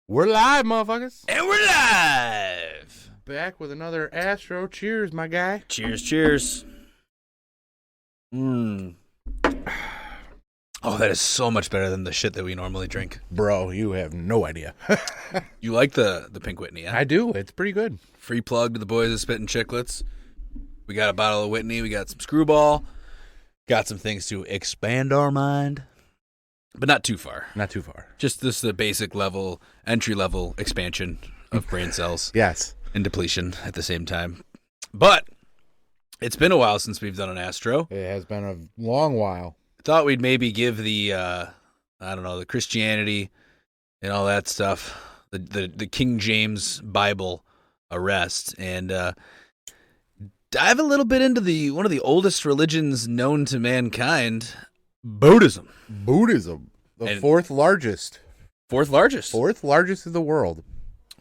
We're live, motherfuckers. And we're live. Back with another Astro. Cheers, my guy. Cheers, cheers. Oh, that is so much better than the shit that we normally drink. Bro, you have no idea. You like the Pink Whitney, yeah? I do. It's pretty good. Free plug to the boys of Spittin' Chicklets. We got a bottle of Whitney. We got some Screwball. Got some things to expand our mind. But not too far. Not too far. Just this the basic level, entry level expansion of brain cells. Yes. And depletion at the same time. But it's been a while since we've done an Astro. It has been a long while. Thought we'd maybe give the the Christianity and all that stuff, the King James Bible a rest, and dive a little bit into one of the oldest religions known to mankind, Buddhism. Buddhism, the fourth largest. Fourth largest. Fourth largest in the world.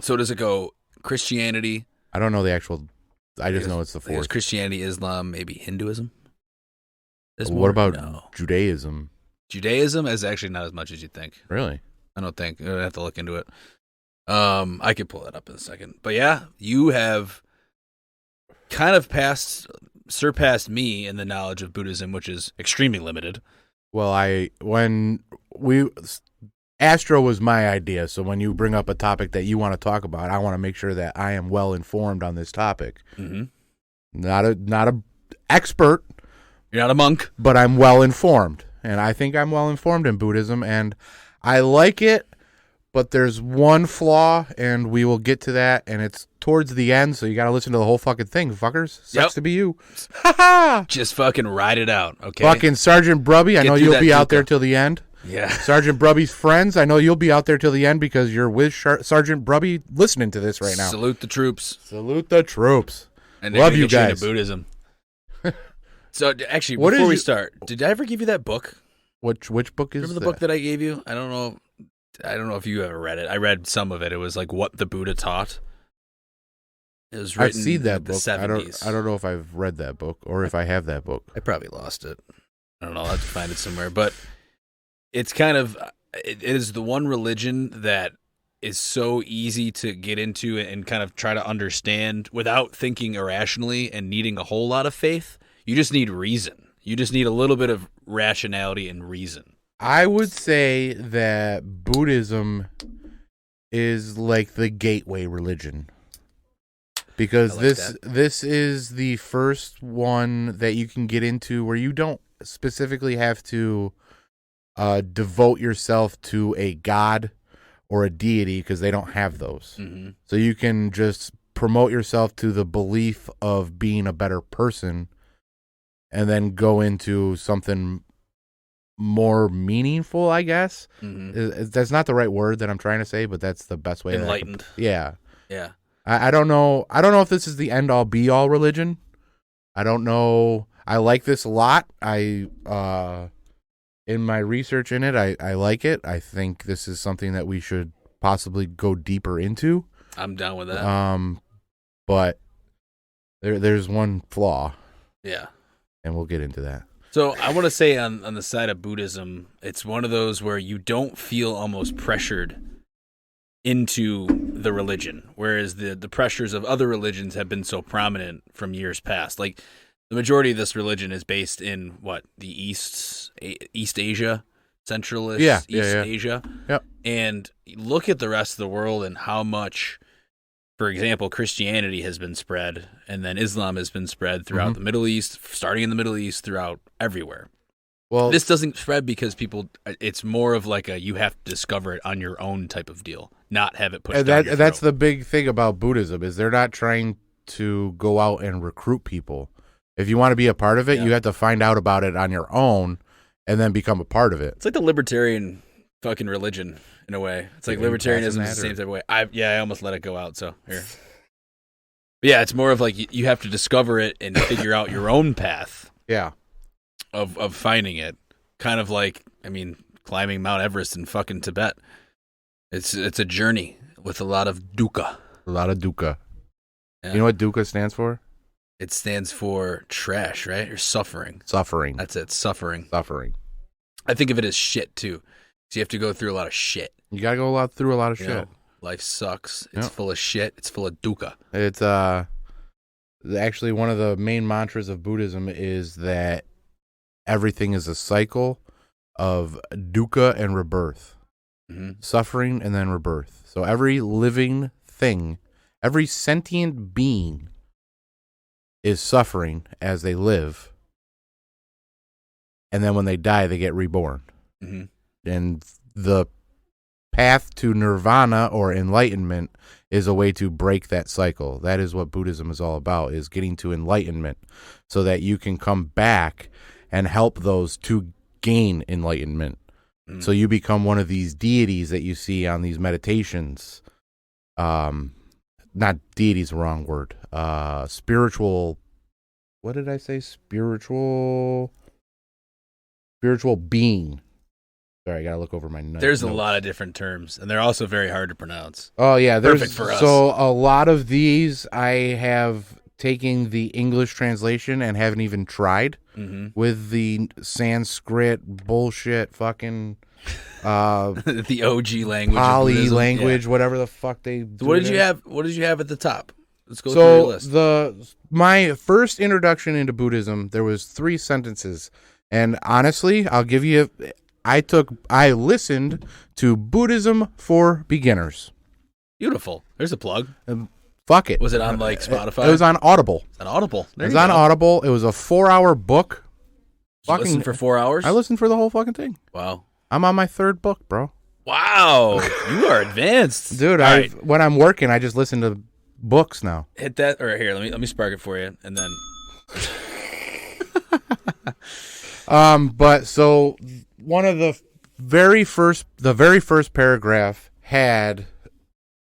So does it go Christianity? I don't know the actual. I just know it's the fourth. Christianity, Islam, maybe Hinduism. What about Judaism? Judaism is actually not as much as you'd think. Really? I don't think. I'd have to look into it. I could pull that up in a second. But yeah, you have kind of surpassed me in the knowledge of Buddhism, which is extremely limited. Well, Astro was my idea, so when you bring up a topic that you want to talk about, I want to make sure that I am well informed on this topic. Mm-hmm. Not a expert. You're not a monk. But I'm well informed, and I think I'm well informed in Buddhism, and I like it, but there's one flaw, and we will get to that, and it's towards the end, so you got to listen to the whole fucking thing, fuckers. Sucks to be you. Ha-ha! Just fucking ride it out, okay? Fucking Sergeant Brubby, I know you'll be out there till the end. Yeah. Sergeant Brubby's friends, I know you'll be out there till the end because you're with Sergeant Brubby listening to this right now. Salute the troops. Salute the troops. And love you guys. guys. Buddhism. So, actually, before we start, did I ever give you that book? Which book is Remember the book that I gave you? I don't know if you ever read it. I read some of it. It was like What the Buddha Taught. It was written I've seen that in the book. 70s. I don't know if I've read that book or if I have that book. I probably lost it. I don't know. I'll have to find it somewhere. But it's kind of, it is the one religion that is so easy to get into and kind of try to understand without thinking irrationally and needing a whole lot of faith. You just need reason. You just need a little bit of rationality and reason. I would say that Buddhism is like the gateway religion. Because this is the first one that you can get into where you don't specifically have to devote yourself to a god or a deity because they don't have those. Mm-hmm. So you can just promote yourself to the belief of being a better person and then go into something more meaningful, I guess. Mm-hmm. That's not the right word that I'm trying to say, but that's the best way. Enlightened. Yeah. Yeah. I don't know. I don't know if this is the end all be all religion. I don't know. I like this a lot. In my research in it, I like it. I think this is something that we should possibly go deeper into. I'm down with that. But there's one flaw. Yeah. And we'll get into that. So I want to say on the side of Buddhism, it's one of those where you don't feel almost pressured into the religion, whereas the pressures of other religions have been so prominent from years past. Like the majority of this religion is based in the East Asia, Central-ish, East Asia. Yep. And look at the rest of the world and how much, for example, Christianity has been spread, and then Islam has been spread throughout the Middle East, starting in the Middle East, throughout everywhere. Well, this doesn't spread because it's more of like you have to discover it on your own type of deal, not have it pushed down your throat. That's the big thing about Buddhism is they're not trying to go out and recruit people. If you want to be a part of it, you have to find out about it on your own and then become a part of it. It's like the libertarian fucking religion in a way. It's like libertarianism is the same type of way. I almost let it go out, so here. But yeah, it's more of like you have to discover it and figure out your own path. Yeah. Of finding it. Kind of like, climbing Mount Everest in fucking Tibet. It's a journey with a lot of dukkha. A lot of dukkha. Yeah. You know what dukkha stands for? It stands for trash, right? Or suffering. Suffering. That's it, suffering. Suffering. I think of it as shit, too. So you have to go through a lot of shit. You got to go through a lot of shit. Life sucks. It's full of shit. It's full of dukkha. It's actually one of the main mantras of Buddhism is that everything is a cycle of dukkha and rebirth. Suffering and then rebirth. So every living thing, every sentient being is suffering as they live. And then when they die, they get reborn. And the path to nirvana or enlightenment is a way to break that cycle. That is what Buddhism is all about, is getting to enlightenment so that you can come back and help those to gain enlightenment. So you become one of these deities that you see on these meditations. Not deity is the wrong word. Spiritual. What did I say? Spiritual being. Sorry, I gotta look over my notes. There's a lot of different terms, and they're also very hard to pronounce. Oh yeah, perfect for us. So a lot of these I have taken the English translation and haven't even tried with the Sanskrit bullshit fucking the OG language, Pali language, whatever the fuck they. So what did you have? What did you have at the top? Let's go through your list. My first introduction into Buddhism, there was 3 sentences, and honestly, I'll give you. I listened to Buddhism for Beginners. Beautiful. There's a plug. Fuck it. Was it on like Spotify? It was on Audible. It's on Audible. It was on Audible. It was a 4-hour book. You listened for 4 hours? I listened for the whole fucking thing. Wow. I'm on my 3rd book, bro. Wow. You are advanced. Dude, when I'm working, I just listen to books now. Hit that, or here, let me spark it for you, and then. But so one of the very first paragraph had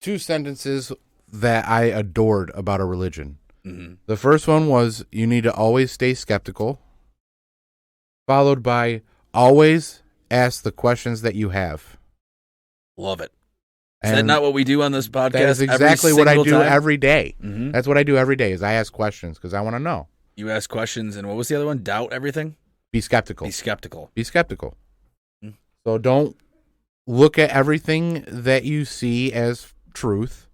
2 sentences that I adored about a religion. The first one was, you need to always stay skeptical, followed by always ask the questions that you have. Love it. Is that not what we do on this podcast? That is exactly what I do every day. That's what I do every day, is I ask questions because I want to know. You ask questions, and what was the other one? Doubt everything? Be skeptical. Be skeptical. Be skeptical. So don't look at everything that you see as truth,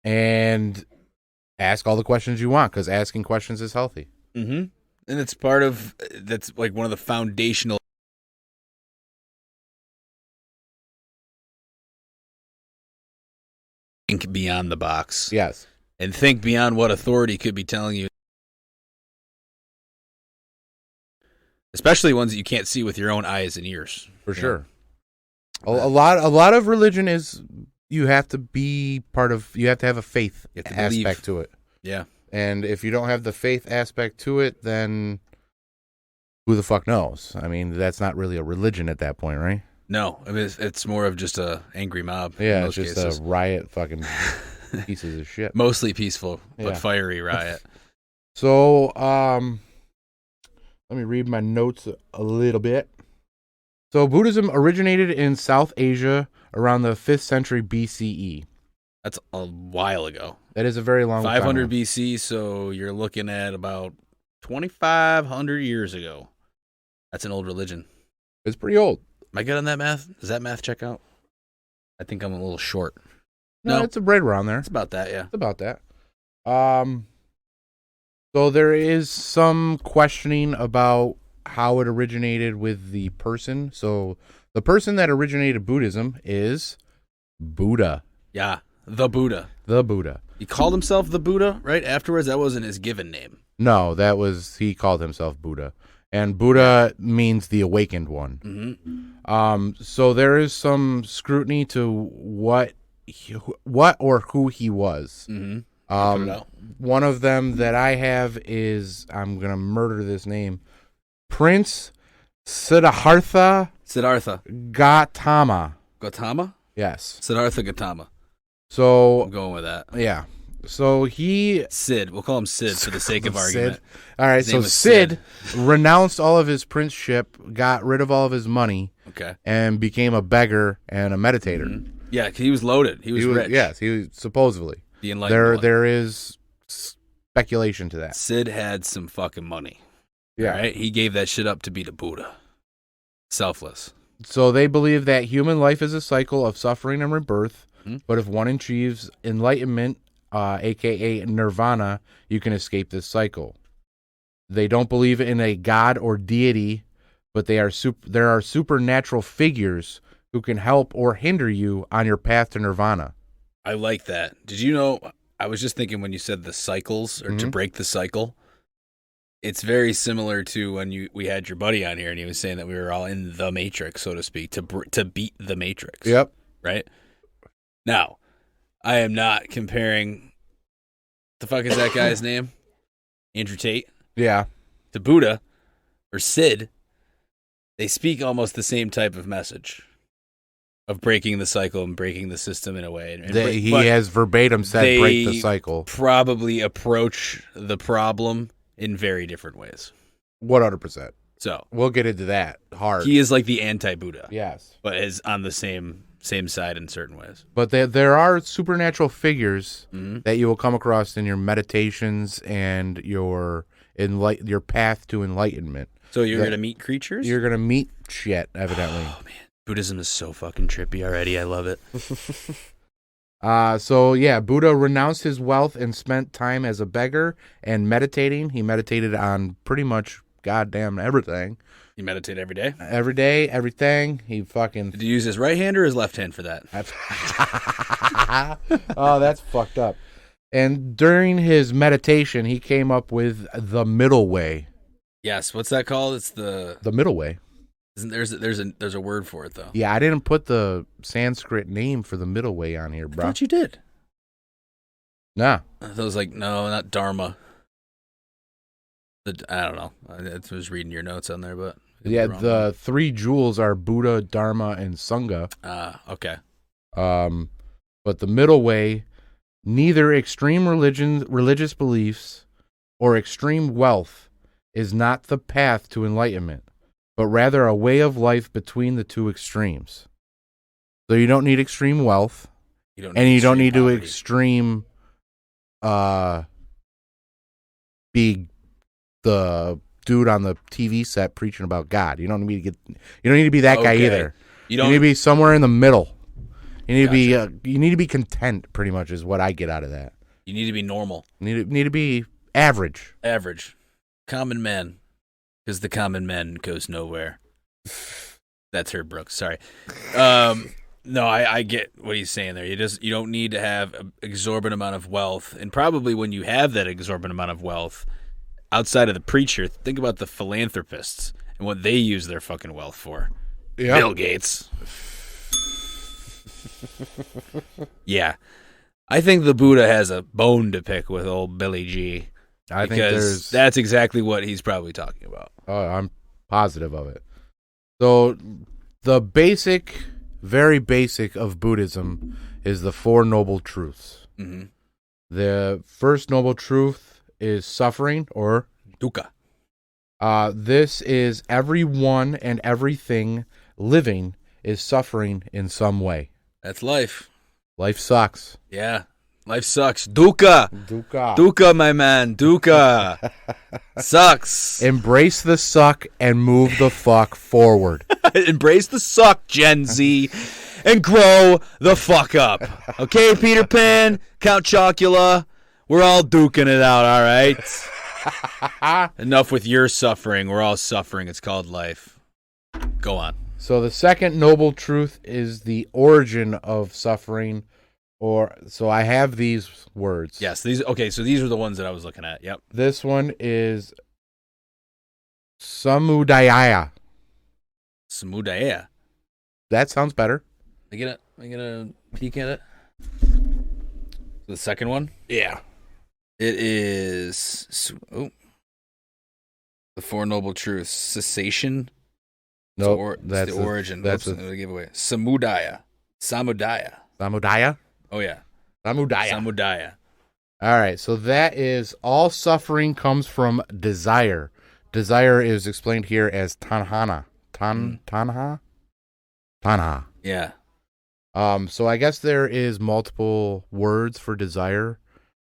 and ask all the questions you want, because asking questions is healthy. And it's part of, that's like one of the foundational. Think beyond the box. Yes. And think beyond what authority could be telling you. Especially ones that you can't see with your own eyes and ears. For sure. A lot of religion is, you have to be you have to have a faith aspect to it. Yeah. And if you don't have the faith aspect to it, then who the fuck knows? I mean, that's not really a religion at that point, right? No, I mean, it's more of just a angry mob. Yeah, it's just a riot, fucking pieces of shit. Mostly peaceful, but fiery riot. So, let me read my notes a little bit. So, Buddhism originated in South Asia around the 5th century BCE. That's a while ago. That is a very long 500 time. BC, so you're looking at about 2,500 years ago. That's an old religion. It's pretty old. Am I good on that math? Does that math check out? I think I'm a little short. No, it's right around there. It's about that, yeah. It's about that. So there is some questioning about how it originated with the person. So the person that originated Buddhism is Buddha. Yeah, the Buddha. The Buddha. He called himself the Buddha, right? Afterwards, that wasn't his given name. No, he called himself Buddha. And Buddha means the awakened one. So there is some scrutiny to what or who he was. One of them that I have is, I'm going to murder this name, Prince Siddhartha Gautama. Gautama? Yes. Siddhartha Gautama. So I'm going with that. Yeah. So Sid. We'll call him Sid for the sake of argument. All right. So Sid renounced all of his princeship, got rid of all of his money, and became a beggar and a meditator. Yeah, because he was loaded. He was rich. Yes, he was supposedly. The enlightened there is speculation to that. Sid had some fucking money. Yeah. Right? He gave that shit up to be the Buddha. Selfless. So they believe that human life is a cycle of suffering and rebirth, but if one achieves enlightenment, a.k.a. nirvana, you can escape this cycle. They don't believe in a god or deity, but there are supernatural figures who can help or hinder you on your path to nirvana. I like that. Did you know, I was just thinking when you said the cycles, or to break the cycle, it's very similar to when we had your buddy on here and he was saying that we were all in the Matrix, so to speak, to beat the Matrix. Yep. Right? Now, I am not comparing, the fuck is that guy's name? Andrew Tate? Yeah. To Buddha, or Sid. They speak almost the same type of message of breaking the cycle and breaking the system in a way. He has verbatim said break the cycle. Probably approach the problem in very different ways. 100%. So we'll get into that hard. He is like the anti-Buddha. Yes. But is on the same side in certain ways. But there are supernatural figures that you will come across in your meditations and your path to enlightenment. So you're going to meet creatures? You're going to meet shit, evidently. Oh, man. Buddhism is so fucking trippy already. I love it. So, yeah, Buddha renounced his wealth and spent time as a beggar and meditating. He meditated on pretty much goddamn everything. You meditate every day? Every day, everything. He fucking... Did you use his right hand or his left hand for that? Oh, that's fucked up. And during his meditation, he came up with the middle way. Yes, what's that called? It's the middle way. Isn't there's a word for it though? Yeah, I didn't put the Sanskrit name for the middle way on here, bro. I thought you did. Nah. I was like, no, not Dharma. I don't know. I was reading your notes on there, but yeah, the three jewels are Buddha, Dharma, and Sangha. Okay. But the middle way, neither extreme religious beliefs or extreme wealth is not the path to enlightenment, but rather a way of life between the two extremes. So you don't need extreme wealth, you don't need to extreme be the dude on the TV set preaching about God. You don't need to be that guy either. You need to be somewhere in the middle. You need to be content, pretty much, is what I get out of that. You need to be normal. You need to be average. Average. Common man. Because the common man goes nowhere. That's Herb Brooks. Sorry. No, I get what he's saying there. You don't need to have an exorbitant amount of wealth. And probably when you have that exorbitant amount of wealth, outside of the preacher, think about the philanthropists and what they use their fucking wealth for. Yep. Bill Gates. Yeah. I think the Buddha has a bone to pick with old Billy G. Because that's exactly what he's probably talking about. Oh, I'm positive of it. So the very basic of Buddhism is the Four Noble Truths. Mm-hmm. The first noble truth is suffering, or dukkha. This is everyone and everything living is suffering in some way. That's life. Life sucks. Yeah. Life sucks. Dukkha. Dukkha. Dukkha, my man. Dukkha. Sucks. Embrace the suck and move the fuck forward. Embrace the suck, Gen Z, and grow the fuck up. Okay, Peter Pan, Count Chocula, we're all duking it out, all right? Enough with your suffering. We're all suffering. It's called life. Go on. So the second noble truth is the origin of suffering. So I have these words. Yes, these are the ones that I was looking at. Yep. This one is samudaya. Samudaya. That sounds better. I get a peek at it. The second one? Yeah. It is the Four Noble Truths. Cessation. No, that's the origin. That's a giveaway. Samudaya. Samudaya? Oh, yeah. Samudaya. All right, so that is all suffering comes from desire. Desire is explained here as tanhana. Tanha? Yeah. So I guess there is multiple words for desire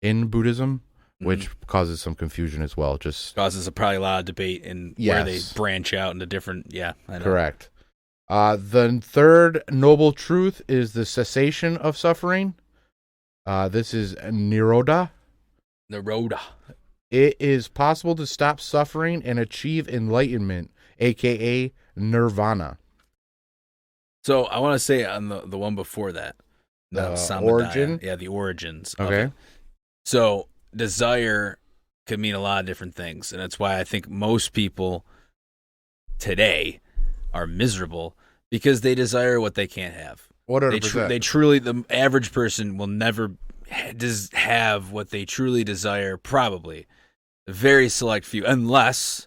in Buddhism, which causes some confusion as well. Just causes probably a lot of debate in where they branch out into different. Yeah, I know. Correct. The third noble truth is the cessation of suffering. This is Nirodha. Nirodha. It is possible to stop suffering and achieve enlightenment, a.k.a. nirvana. So I want to say on the one before that. The origin? Yeah, the origins. Okay. So desire could mean a lot of different things. And that's why I think most people today are miserable because they desire what they can't have. 100%. They truly, the average person will never have what they truly desire, probably. A very select few, unless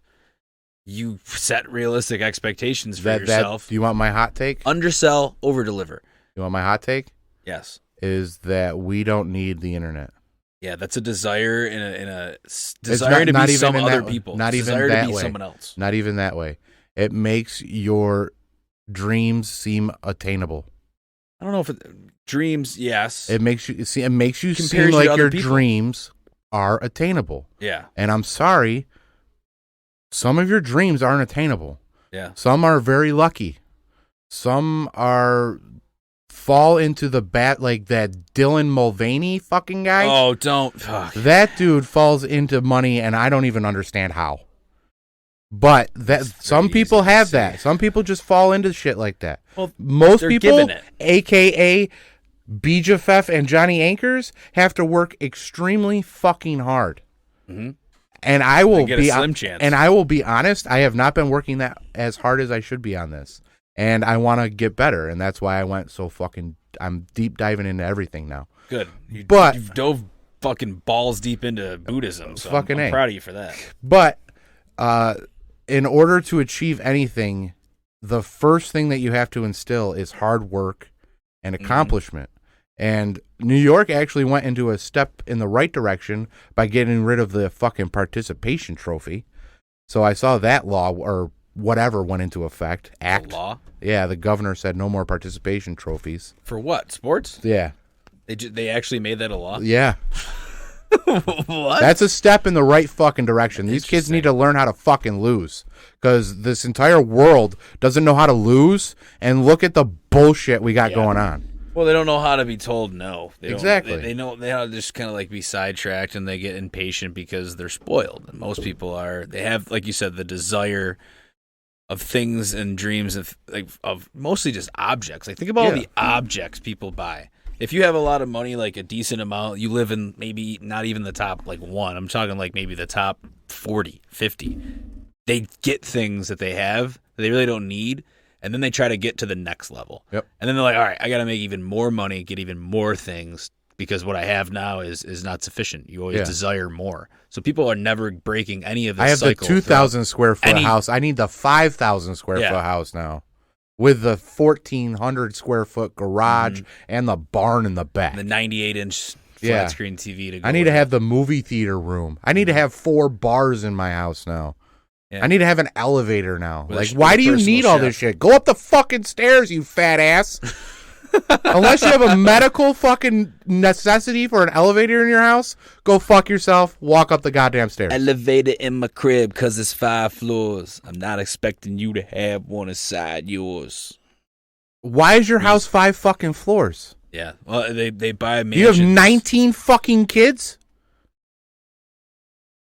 you set realistic expectations for yourself. Do you want my hot take? Undersell, overdeliver. You want my hot take? Yes. Is that we don't need the internet. Yeah, that's a desire in a desire to be some other people. Not even desire that to be way. someone else. Not even that way. It makes your dreams seem attainable. I don't know if dreams. Yes, it makes you see. It makes you Compares seem you to like other your people. dreams are attainable. Yeah, And I'm sorry, some of your dreams aren't attainable. yeah. Some are very lucky. Some fall into the bat, like that Dylan Mulvaney fucking guy. Oh, don't. Fuck. That dude falls into money, and I don't even understand how. But some people have that. Some people just fall into shit like that. Well, most they're people, given it. a.k.a. Bijafef and Johnny Anchors, have to work extremely fucking hard. Mm-hmm. And I will get a slim chance. And I will be honest, I have not been working that as hard as I should be on this. And I want to get better, and that's why I went so I'm deep diving into everything now. Good. You've dove fucking balls deep into Buddhism, so I'm proud of you for that. But in order to achieve anything, the first thing that you have to instill is hard work and accomplishment. And New York actually went into a step in the right direction by getting rid of the fucking participation trophy. So I saw that law or whatever went into effect. Act. The law? Yeah, the governor said no more participation trophies. For what? Sports? Yeah. They actually made that a law? Yeah. What? That's a step in the right fucking direction. These kids need to learn how to fucking lose, because this entire world doesn't know how to lose, and look at the bullshit we got going on. Well, they don't know how to be told no. Exactly. They know how to just kind of like be sidetracked, and they get impatient because they're spoiled. And most people they have, like you said, the desire of things and dreams of mostly just objects. Like, think about all the objects people buy. If you have a lot of money, like a decent amount, you live in maybe not even the top like 1. I'm talking like maybe the top 40, 50. They get things that they have that they really don't need, and then they try to get to the next level. Yep. And then they're like, all right, I got to make even more money, get even more things, because what I have now is not sufficient. You always desire more. So people are never breaking any of this. I have cycle the 2,000 square foot house. I need the 5,000 square foot house now, with the 1,400 square foot garage and the barn in the back. The 98-inch flat screen TV to go. I need to have the movie theater room. I need to have 4 bars in my house now. Yeah. I need to have an elevator now. Like, why do you need all this shit? Go up the fucking stairs, you fat ass. Unless you have a medical fucking necessity for an elevator in your house, go fuck yourself. Walk up the goddamn stairs. Elevator in my crib because it's 5 floors. I'm not expecting you to have one inside yours. Why is your house 5 fucking floors? Yeah. Well, they buy mansions. You have 19 fucking kids?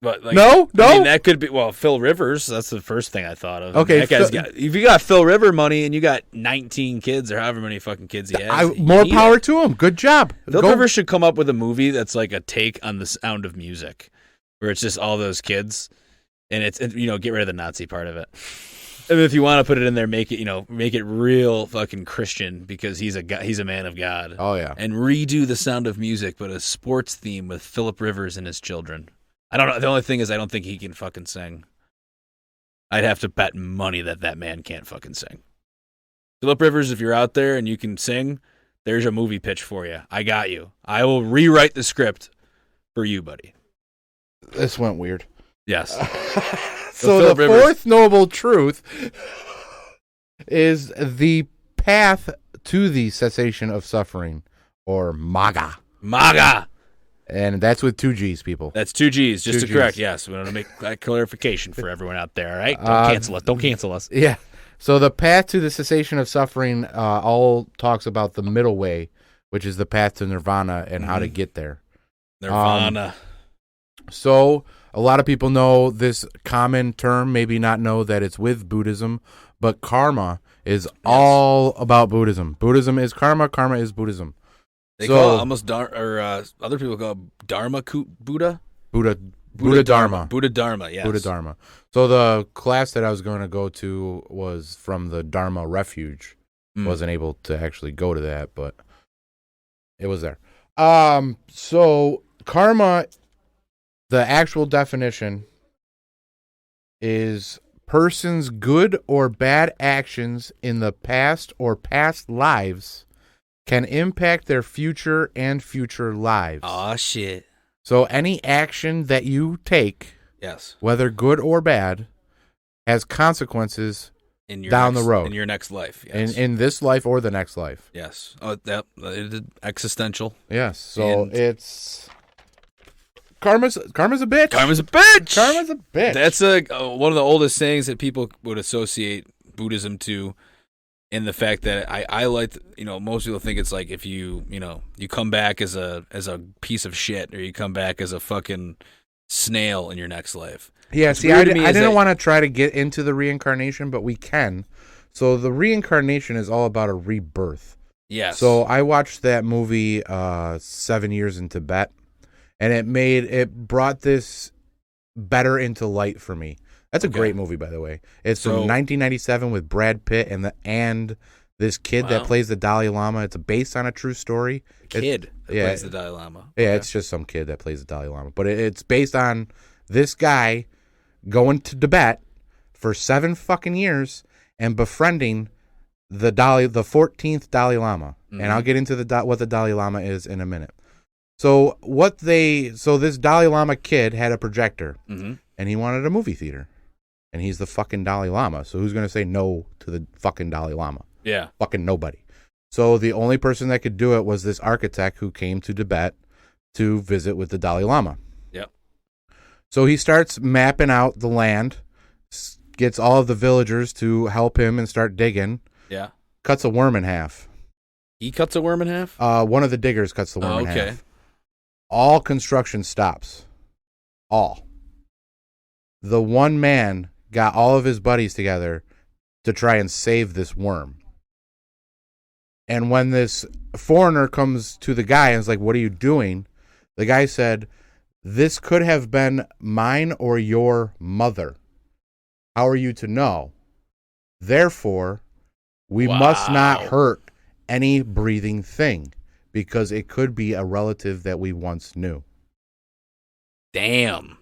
But no. I mean, that could be Phil Rivers. That's the first thing I thought of. Okay, that guy's if you got Phil River money and you got 19 kids or however many fucking kids he has, more power to him. Good job. Phil Rivers should come up with a movie that's like a take on the Sound of Music, where it's just all those kids, and it's get rid of the Nazi part of it. I mean, if you want to put it in there, make it real fucking Christian, because he's a man of God. Oh yeah, and redo the Sound of Music, but a sports theme with Philip Rivers and his children. I don't know. The only thing is, I don't think he can fucking sing. I'd have to bet money that man can't fucking sing. Philip Rivers, if you're out there and you can sing, there's a movie pitch for you. I got you. I will rewrite the script for you, buddy. This went weird. Yes. So the fourth noble truth is the path to the cessation of suffering, or MAGA. MAGA. And that's with 2 G's, people. That's 2 G's, just correct. Yes, we want to make that clarification for everyone out there, all right? Don't cancel us. Don't cancel us. Yeah. So the path to the cessation of suffering all talks about the middle way, which is the path to nirvana and how to get there. Nirvana. So a lot of people know this common term, maybe not know that it's with Buddhism, but karma is all about Buddhism. Buddhism is karma. Karma is Buddhism. They call it almost other people call it Dharma Buddha. Buddha Dharma. Buddha Dharma, yes. Buddha Dharma. So the class that I was going to go to was from the Dharma Refuge. Wasn't able to actually go to that, but it was there. So karma, the actual definition is person's good or bad actions in the past or past lives can impact their future and future lives. Aw, shit. So any action that you take, yes, whether good or bad, has consequences down the road. In your next life. Yes. In this life or the next life. Yes. Oh, that is existential. Yes. So it's... Karma's a bitch. Karma's a bitch. Karma's a bitch. That's one of the oldest sayings that people would associate Buddhism to, in the fact that I like, most people think it's like if you come back as a piece of shit, or you come back as a fucking snail in your next life. Yeah, see, I didn't want to try to get into the reincarnation, but we can. So the reincarnation is all about a rebirth. Yes. So I watched that movie 7 Years in Tibet, and it brought this better into light for me. That's a great movie, by the way. It's from 1997 with Brad Pitt and this kid that plays the Dalai Lama. It's based on a true story. Plays the Dalai Lama. Yeah, it's just some kid that plays the Dalai Lama. But it's based on this guy going to Tibet for 7 fucking years and befriending the 14th Dalai Lama. Mm-hmm. And I'll get into what the Dalai Lama is in a minute. So this Dalai Lama kid had a projector, and he wanted a movie theater. And he's the fucking Dalai Lama. So who's going to say no to the fucking Dalai Lama? Yeah. Fucking nobody. So the only person that could do it was this architect who came to Tibet to visit with the Dalai Lama. Yep. So he starts mapping out the land, gets all of the villagers to help him and start digging. Yeah. Cuts a worm in half. He cuts a worm in half? One of the diggers cuts the worm in half. All construction stops. All. The one man got all of his buddies together to try and save this worm. And when this foreigner comes to the guy and is like, "What are you doing?" The guy said, "This could have been mine or your mother. How are you to know? Therefore, we must not hurt any breathing thing, because it could be a relative that we once knew." Damn.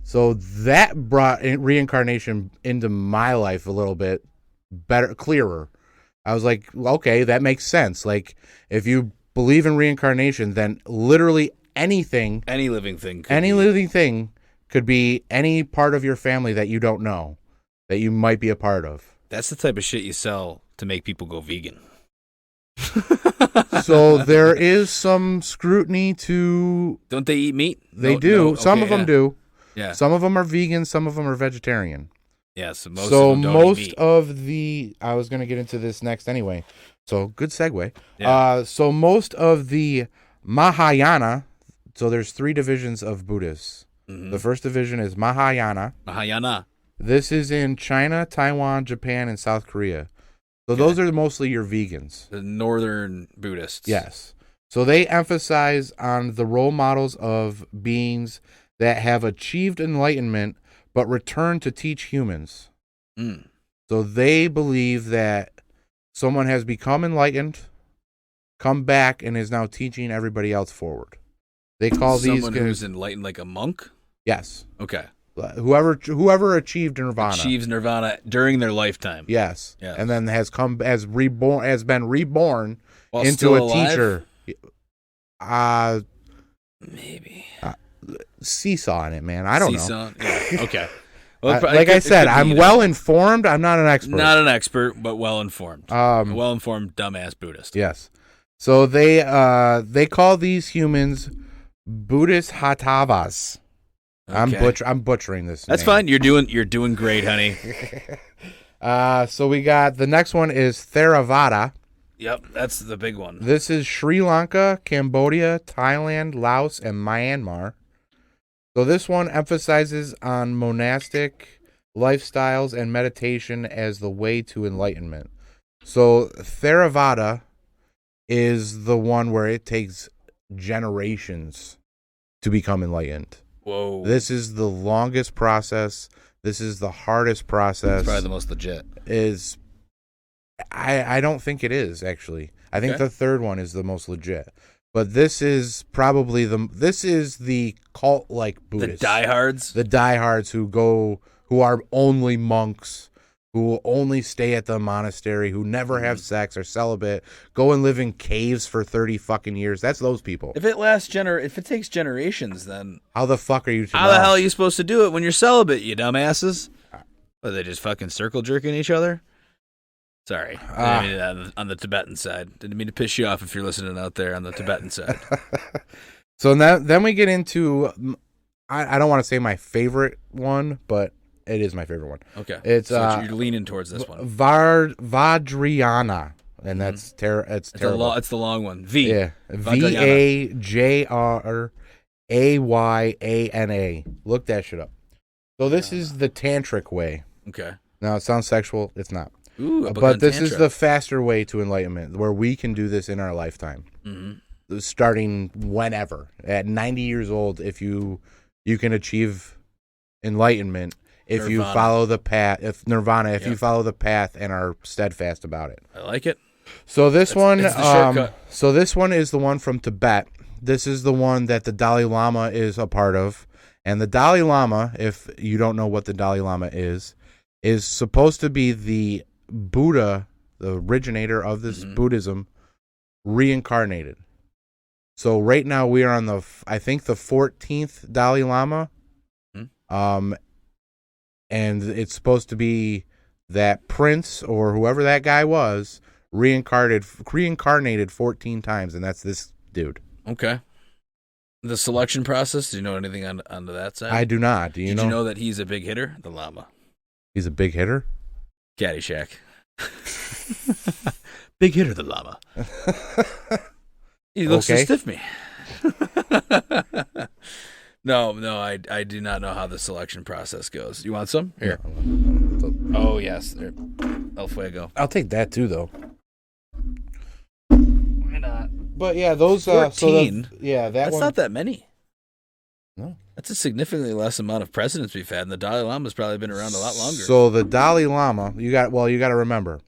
So that brought reincarnation into my life a little bit better, clearer. I was like, okay, that makes sense. Like, if you believe in reincarnation, then literally anything, any living thing could be any part of your family that you don't know, that you might be a part of. That's the type of shit you sell to make people go vegan. So there is some scrutiny to... Don't they eat meat? They do. Okay, some of them do. Yeah. Some of them are vegan. Some of them are vegetarian. Yeah, so most of them don't eat meat. I was going to get into this next anyway. So good segue. Yeah. So most of the Mahayana, so there's 3 divisions of Buddhists. Mm-hmm. The first division is Mahayana. Mahayana. This is in China, Taiwan, Japan, and South Korea. So those are mostly your vegans. The northern Buddhists. Yes. So they emphasize on the role models of beings that have achieved enlightenment but return to teach humans. Mm. So they believe that someone has become enlightened, come back, and is now teaching everybody else forward. They call someone who's enlightened, like a monk? Yes. Okay. Whoever achieved nirvana. Achieves nirvana during their lifetime. Yes. And then has been reborn while into a alive? teacher. Maybe. Seesaw in it, man. I don't know. Yeah. Okay. Well, like I said, I'm well informed. I'm not an expert. Not an expert, but well informed. Well informed, dumbass Buddhist. Yes. So they call these humans Bodhisattvas. Okay. I'm butchering this. That's fine. You're doing great, honey. So we got the next one is Theravada. Yep, that's the big one. This is Sri Lanka, Cambodia, Thailand, Laos, and Myanmar. So this one emphasizes on monastic lifestyles and meditation as the way to enlightenment. So Theravada is the one where it takes generations to become enlightened. Whoa. This is the longest process. This is the hardest process. It's probably the most legit. I don't think it is, actually. I think the third one is the most legit. But this is probably the cult-like Buddhists. The diehards? The diehards who are only monks, who will only stay at the monastery, who never have sex, are celibate, go and live in caves for 30 fucking years. That's those people. If it takes generations, then how the fuck are you to How know? the hell are you supposed to do it when you're celibate, you dumbasses? Are they just fucking circle jerking each other? Sorry. I didn't mean that on the Tibetan side. Didn't mean to piss you off if you're listening out there on the Tibetan side. So then we get into, I don't want to say my favorite one, but it is my favorite one. Okay. It's so you're leaning towards this one. Vajrayana, and that's it's terrible. It's the long one. V. Yeah. Vajrayana. Look that shit up. So this is the tantric way. Okay. Now it sounds sexual. It's not. Ooh, but this is the faster way to enlightenment, where we can do this in our lifetime. Mm-hmm. Starting whenever. At 90 years old, if you can achieve enlightenment if you follow the path, if you follow the path and are steadfast about it. I like it. So this one the shortcut. So this one is the one from Tibet. This is the one that the Dalai Lama is a part of. And the Dalai Lama, if you don't know what the Dalai Lama is supposed to be the Buddha, the originator of this Buddhism, reincarnated. So right now we are on the 14th Dalai Lama. And it's supposed to be that prince or whoever that guy was reincarnated 14 times, and that's this dude. Okay. The selection process, do you know anything on that side? I do not. Do you know? Did you know that he's a big hitter, the Lama? He's a big hitter? Caddyshack. Big hitter, the Lama. He looks to stiff me. No, I do not know how the selection process goes. You want some? Here. No. Oh, yes. There. El Fuego. I'll take that too, though. Why not? But yeah, those 14. That's not that many. No. That's a significantly less amount of presidents we've had, and the Dalai Lama's probably been around a lot longer. So the Dalai Lama, you got to remember,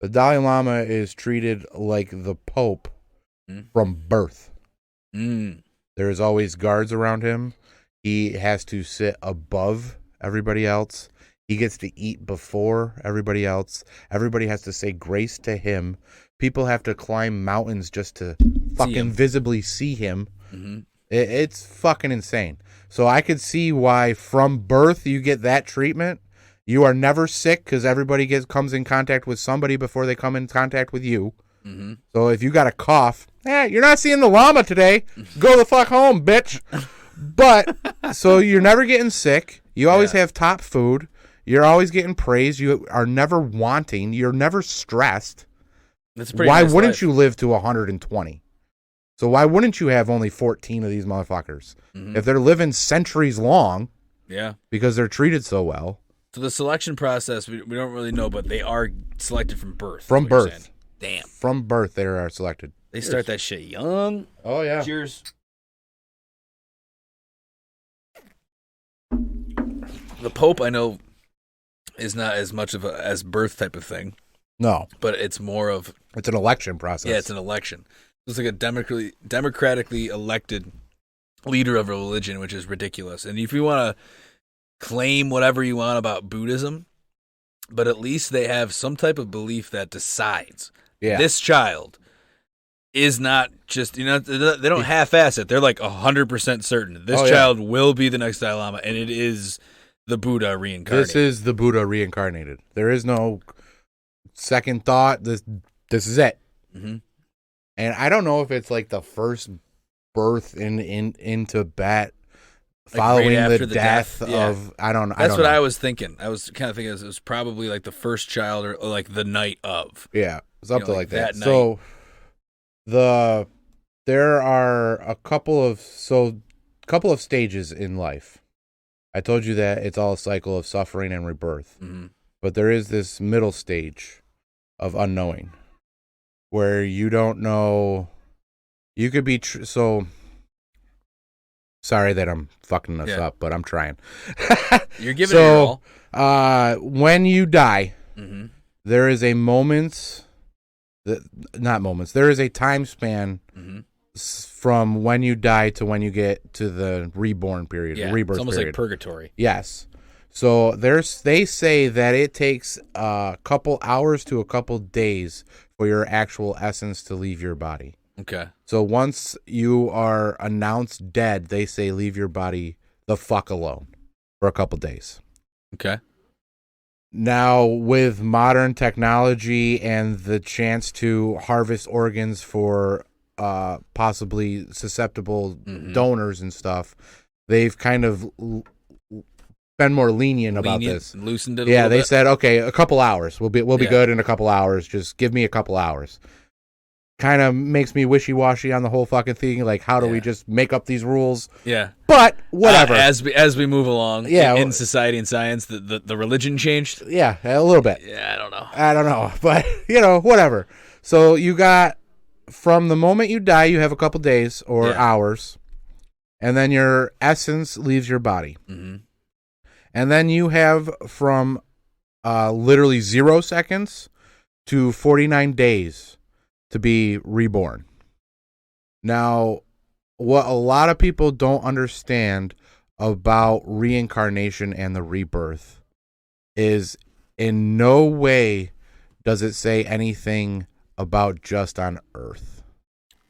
the Dalai Lama is treated like the Pope from birth. There is always guards around him. He has to sit above everybody else. He gets to eat before everybody else. Everybody has to say grace to him. People have to climb mountains just to fucking visibly see him. Mm-hmm. It's fucking insane. So I could see why from birth you get that treatment. You are never sick because everybody comes in contact with somebody before they come in contact with you. Mm-hmm. So if you got a cough, you're not seeing the llama today. Go the fuck home, bitch. But so you're never getting sick. You always have top food. You're always getting praised. You are never wanting. You're never stressed. That's pretty. Why nice wouldn't life. you live to 120? So why wouldn't you have only 14 of these motherfuckers? Mm-hmm. If they're living centuries long, because they're treated so well. So the selection process, we don't really know, but they are selected from birth. From birth. Damn. From birth, they are selected. They start that shit young. Oh, yeah. Cheers. The Pope, I know, is not as much of a as birth type of thing. No. But it's more of... It's an election process. Yeah, it's an election. It's like a democratically elected leader of a religion, which is ridiculous. And if you want to claim whatever you want about Buddhism, but at least they have some type of belief that decides this child is not just, they don't half-ass it. They're like 100% certain. This child will be the next Dalai Lama, and it is the Buddha reincarnated. This is the Buddha reincarnated. There is no second thought. This is it. Mm-hmm. And I don't know if it's like the first birth in Tibet following right the death of I don't know. That's what I was thinking. I was kind of thinking it was probably like the first child or like the night of. Yeah, something like that. Night. So there are a couple of stages in life. I told you that it's all a cycle of suffering and rebirth. Mm-hmm. But there is this middle stage of unknowing where you don't know. You could be so sorry that I'm fucking this up, but I'm trying. You're giving it your all. When you die, mm-hmm. there is a there is a time span mm-hmm. from when you die to when you get to the reborn period, the rebirth period. It's almost like purgatory. Yes. So they say that it takes a couple hours to a couple days for your actual essence to leave your body. Okay. So once you are announced dead, they say leave your body the fuck alone for a couple days. Okay. Now, with modern technology and the chance to harvest organs for possibly susceptible mm-hmm. donors and stuff, they've kind of been more lenient about this. Loosened it a little they bit. said, okay, a couple hours. We'll be good in a couple hours. Just give me a couple hours. Kind of makes me wishy-washy on the whole fucking thing. Like, how do we just make up these rules? Yeah. But whatever. As we move along in society and science, the religion changed? Yeah, a little bit. Yeah, I don't know. But, whatever. So you got, from the moment you die, you have a couple days or hours. And then your essence leaves your body. Mm-hmm. And then you have from literally 0 seconds to 49 days to be reborn. Now, what a lot of people don't understand about reincarnation and the rebirth is in no way does it say anything about just on Earth.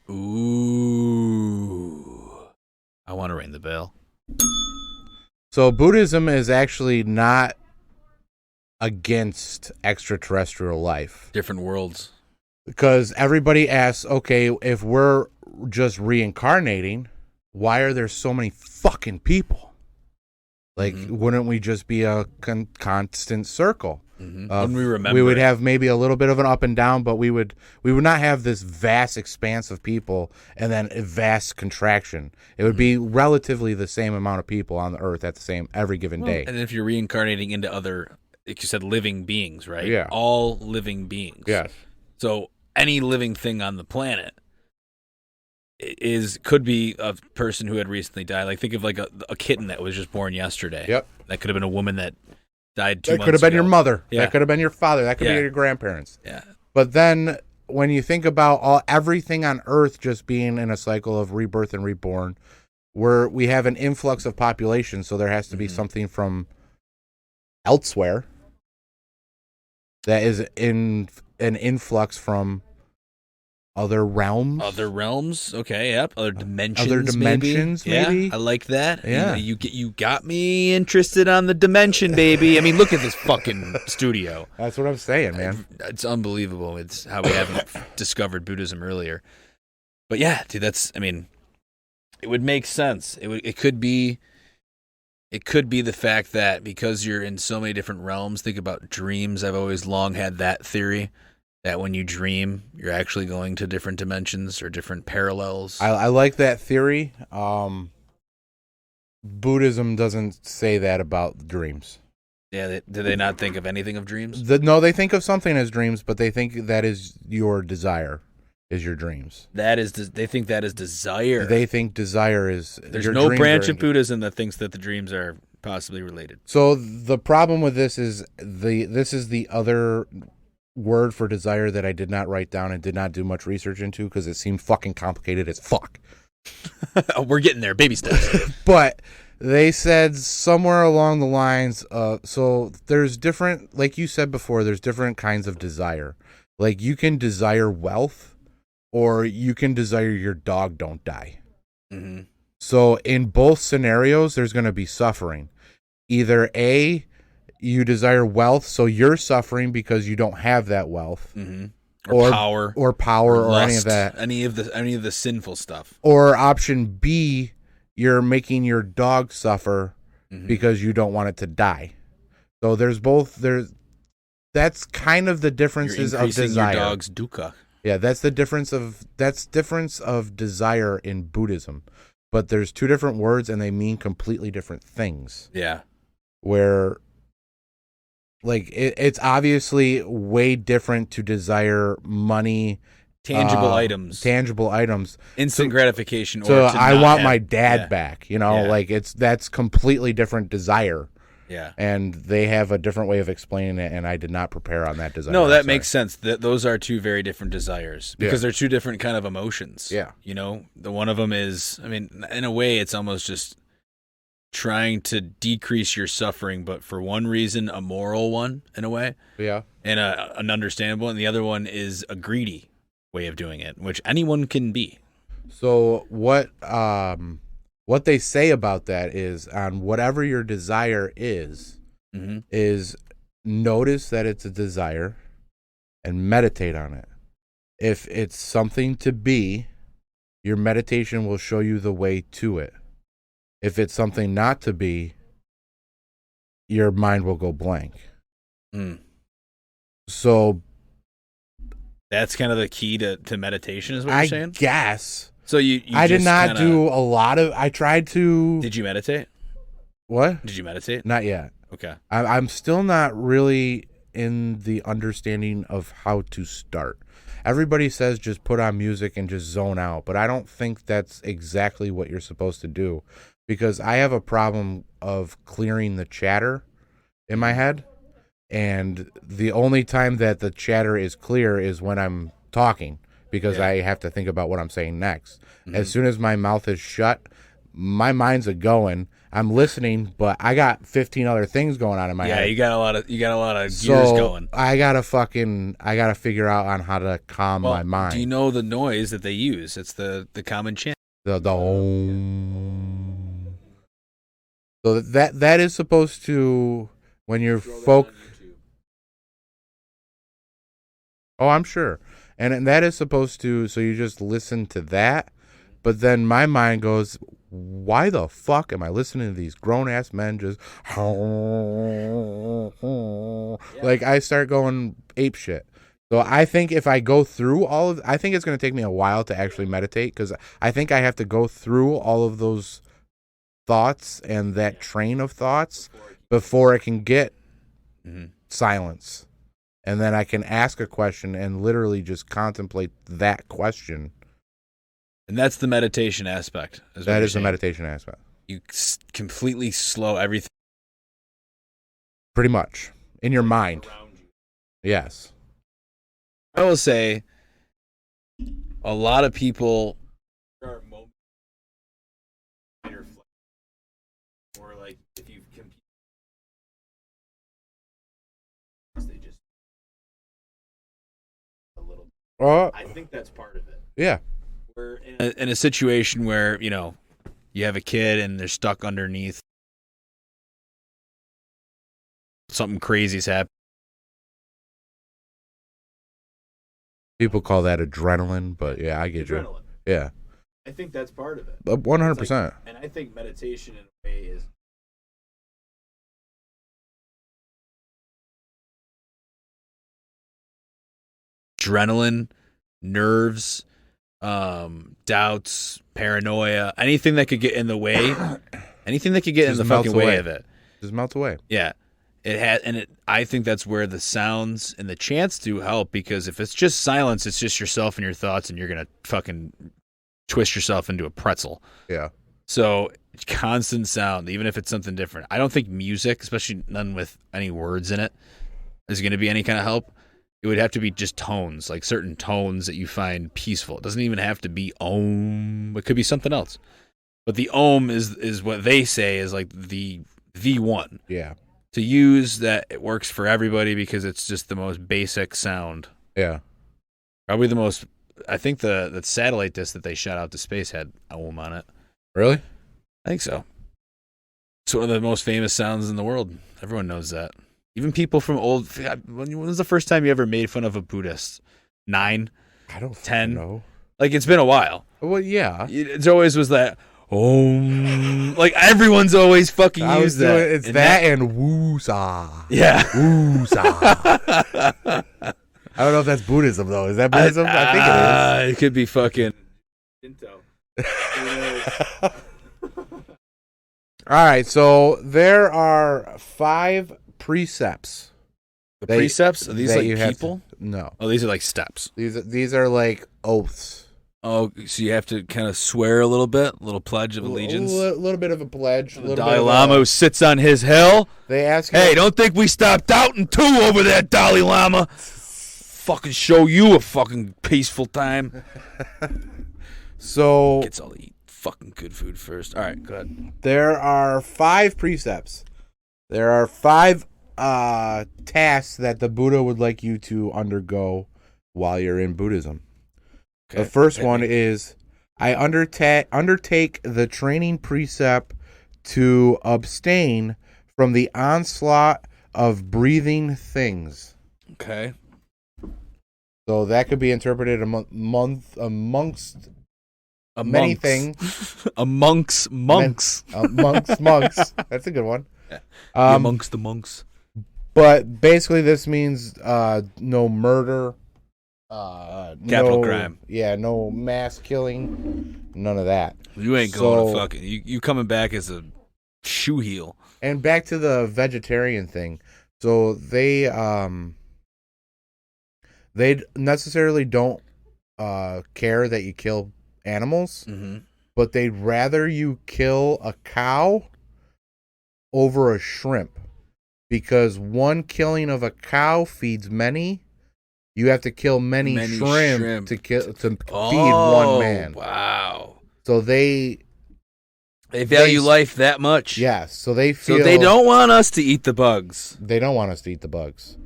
Ooh. I want to ring the bell. So Buddhism is actually not against extraterrestrial life. Different worlds. Because everybody asks, okay, if we're just reincarnating, why are there so many fucking people? Like, mm-hmm. wouldn't we just be a constant circle? Mm-hmm. When we remember, we would have maybe a little bit of an up and down, but we would not have this vast expanse of people and then a vast contraction. It would be relatively the same amount of people on the earth at the same every given day. And if you're reincarnating into other, like you said, living beings, right? Yeah. All living beings. Yes. So any living thing on the planet could be a person who had recently died. Like, think of like a kitten that was just born yesterday. Yep. That could have been a woman that died 2 months ago. That could have been your mother. Yeah. That could have been your father. That could be your grandparents. Yeah. But then when you think about everything on Earth just being in a cycle of rebirth and reborn, we have an influx of population, so there has to be something from elsewhere that is in an influx from other realms. Other realms, okay, yep. Other dimensions, maybe. Yeah, I like that. Yeah, you got me interested on the dimension, baby. I mean, look at this fucking studio. That's what I'm saying, man. It's unbelievable. It's how we haven't discovered Buddhism earlier. But yeah, dude, it would make sense. It could be the fact that because you're in so many different realms. Think about dreams. I've always long had that theory. That when you dream, you're actually going to different dimensions or different parallels. I like that theory. Buddhism doesn't say that about dreams. Yeah, do they not think of anything of dreams? No, they think of something as dreams, but they think that is your desire, is your dreams. They think that is desire. They think desire is. There's no branch of Buddhism that thinks that the dreams are possibly related. So the problem with this is this is the other word for desire that I did not write down and did not do much research into because it seemed fucking complicated as fuck. We're getting there, baby steps. But they said somewhere along the lines, so there's different, like you said before, there's different kinds of desire. Like you can desire wealth or you can desire your dog don't die. Mm-hmm. So in both scenarios, there's going to be suffering. Either A, you desire wealth, so you're suffering because you don't have that wealth, or power, or lust, any of that, any of the sinful stuff. Or option B, you're making your dog suffer because you don't want it to die. So that's kind of the differences of desire. Your dog's dukkha. Yeah, that's difference of desire in Buddhism. But there's two different words and they mean completely different things. Yeah. Where like it's obviously way different to desire money, tangible items, instant gratification. So I want my dad back, like that's completely different desire. Yeah. And they have a different way of explaining it, and I did not prepare on that desire. No, that makes sense. Those are two very different desires because they're two different kind of emotions. Yeah. The one of them is, I mean, in a way, it's almost just trying to decrease your suffering, but for one reason, a moral one, in a way. Yeah. And an understandable, and the other one is a greedy way of doing it, which anyone can be. So what they say about that is on whatever your desire is notice that it's a desire and meditate on it. If it's something to be, your meditation will show you the way to it. If it's something not to be, your mind will go blank. So that's kind of the key to meditation is what you're saying? I guess. So I did not do a lot of. I tried to. Did you meditate? What? Did you meditate? Not yet. Okay. I'm still not really in the understanding of how to start. Everybody says just put on music and just zone out, but I don't think that's exactly what you're supposed to do because I have a problem of clearing the chatter in my head, and the only time that the chatter is clear is when I'm talking. Because I have to think about what I'm saying next. As soon as my mouth is shut, my mind's going. I'm listening, but I got 15 other things going on in my head. Yeah, you got a lot of gears going. I gotta figure out on how to calm my mind. Do you know the noise that they use? It's the common chant. The om. So that is supposed to when you're Oh, I'm sure. And that is supposed to, so you just listen to that. But then my mind goes, why the fuck am I listening to these grown-ass men just... Like, I start going ape shit. So I think if I go through I think it's going to take me a while to actually meditate, because I think I have to go through all of those thoughts and that train of thoughts before I can get silence. And then I can ask a question and literally just contemplate that question. And that's the meditation aspect. That is the meditation aspect. You completely slow everything. Pretty much. In your mind. Yes. I will say, a lot of people are or like if you compete, they just a little. I think that's part of it. Yeah. We're in a situation where, you have a kid and they're stuck underneath. Something crazy's happened. People call that adrenaline, but yeah, I get you. Yeah. I think that's part of it. 100%. And I think meditation in a way is adrenaline, nerves, doubts, paranoia, anything that could get in the way, anything that could get in the fucking way of it. Just melts away. Yeah. I think that's where the sounds and the chants do help, because if it's just silence, it's just yourself and your thoughts, and you're going to fucking twist yourself into a pretzel. Yeah. So constant sound, even if it's something different. I don't think music, especially none with any words in it, is going to be any kind of help. It would have to be just tones, like certain tones that you find peaceful. It doesn't even have to be om. It could be something else. But the om is what they say is like the one. Yeah. To use that, it works for everybody because it's just the most basic sound. Yeah. Probably the most, I think the satellite disc that they shot out to space had om on it. Really? I think so. It's one of the most famous sounds in the world. Everyone knows that. Even people from old... When was the first time you ever made fun of a Buddhist? 9? I don't 10? know. Like, it's been a while. Well, yeah. It always was that, Like everyone's always fucking used that. It's that and woosah. Yeah. Woosah. I don't know if that's Buddhism, though. Is that Buddhism? I think it is. It could be fucking Shinto. All right, so there are 5 precepts. The precepts? Are these that like you have people? No. Oh, these are like steps. These are like oaths. Oh, so you have to kind of swear a little bit, a little pledge of allegiance. A little bit of a pledge. The Dalai Lama who sits on his hill. They ask, "Hey, don't think we stopped doubting too over there, Dalai Lama. Fucking show you a fucking peaceful time." So gets all to eat fucking good food first. All right, go ahead. There are 5 precepts. There are 5 tasks that the Buddha would like you to undergo while you're in Buddhism. Okay. The first one is, I undertake the training precept to abstain from the onslaught of breathing things. Okay. So that could be interpreted amongst many things. Amongst monks. Amongst monks. That's a good one. Yeah. Amongst the monks. But basically this means no murder. Capital crime. Yeah, no mass killing. None of that. You ain't going to fucking... You coming back as a shoe heel. And back to the vegetarian thing. So they necessarily don't care that you kill animals, but they'd rather you kill a cow over a shrimp, because one killing of a cow feeds many. You have to kill many shrimp to feed one man. Wow! So they value life that much. Yes. So they feel. So they don't want us to eat the bugs. They don't want us to eat the bugs.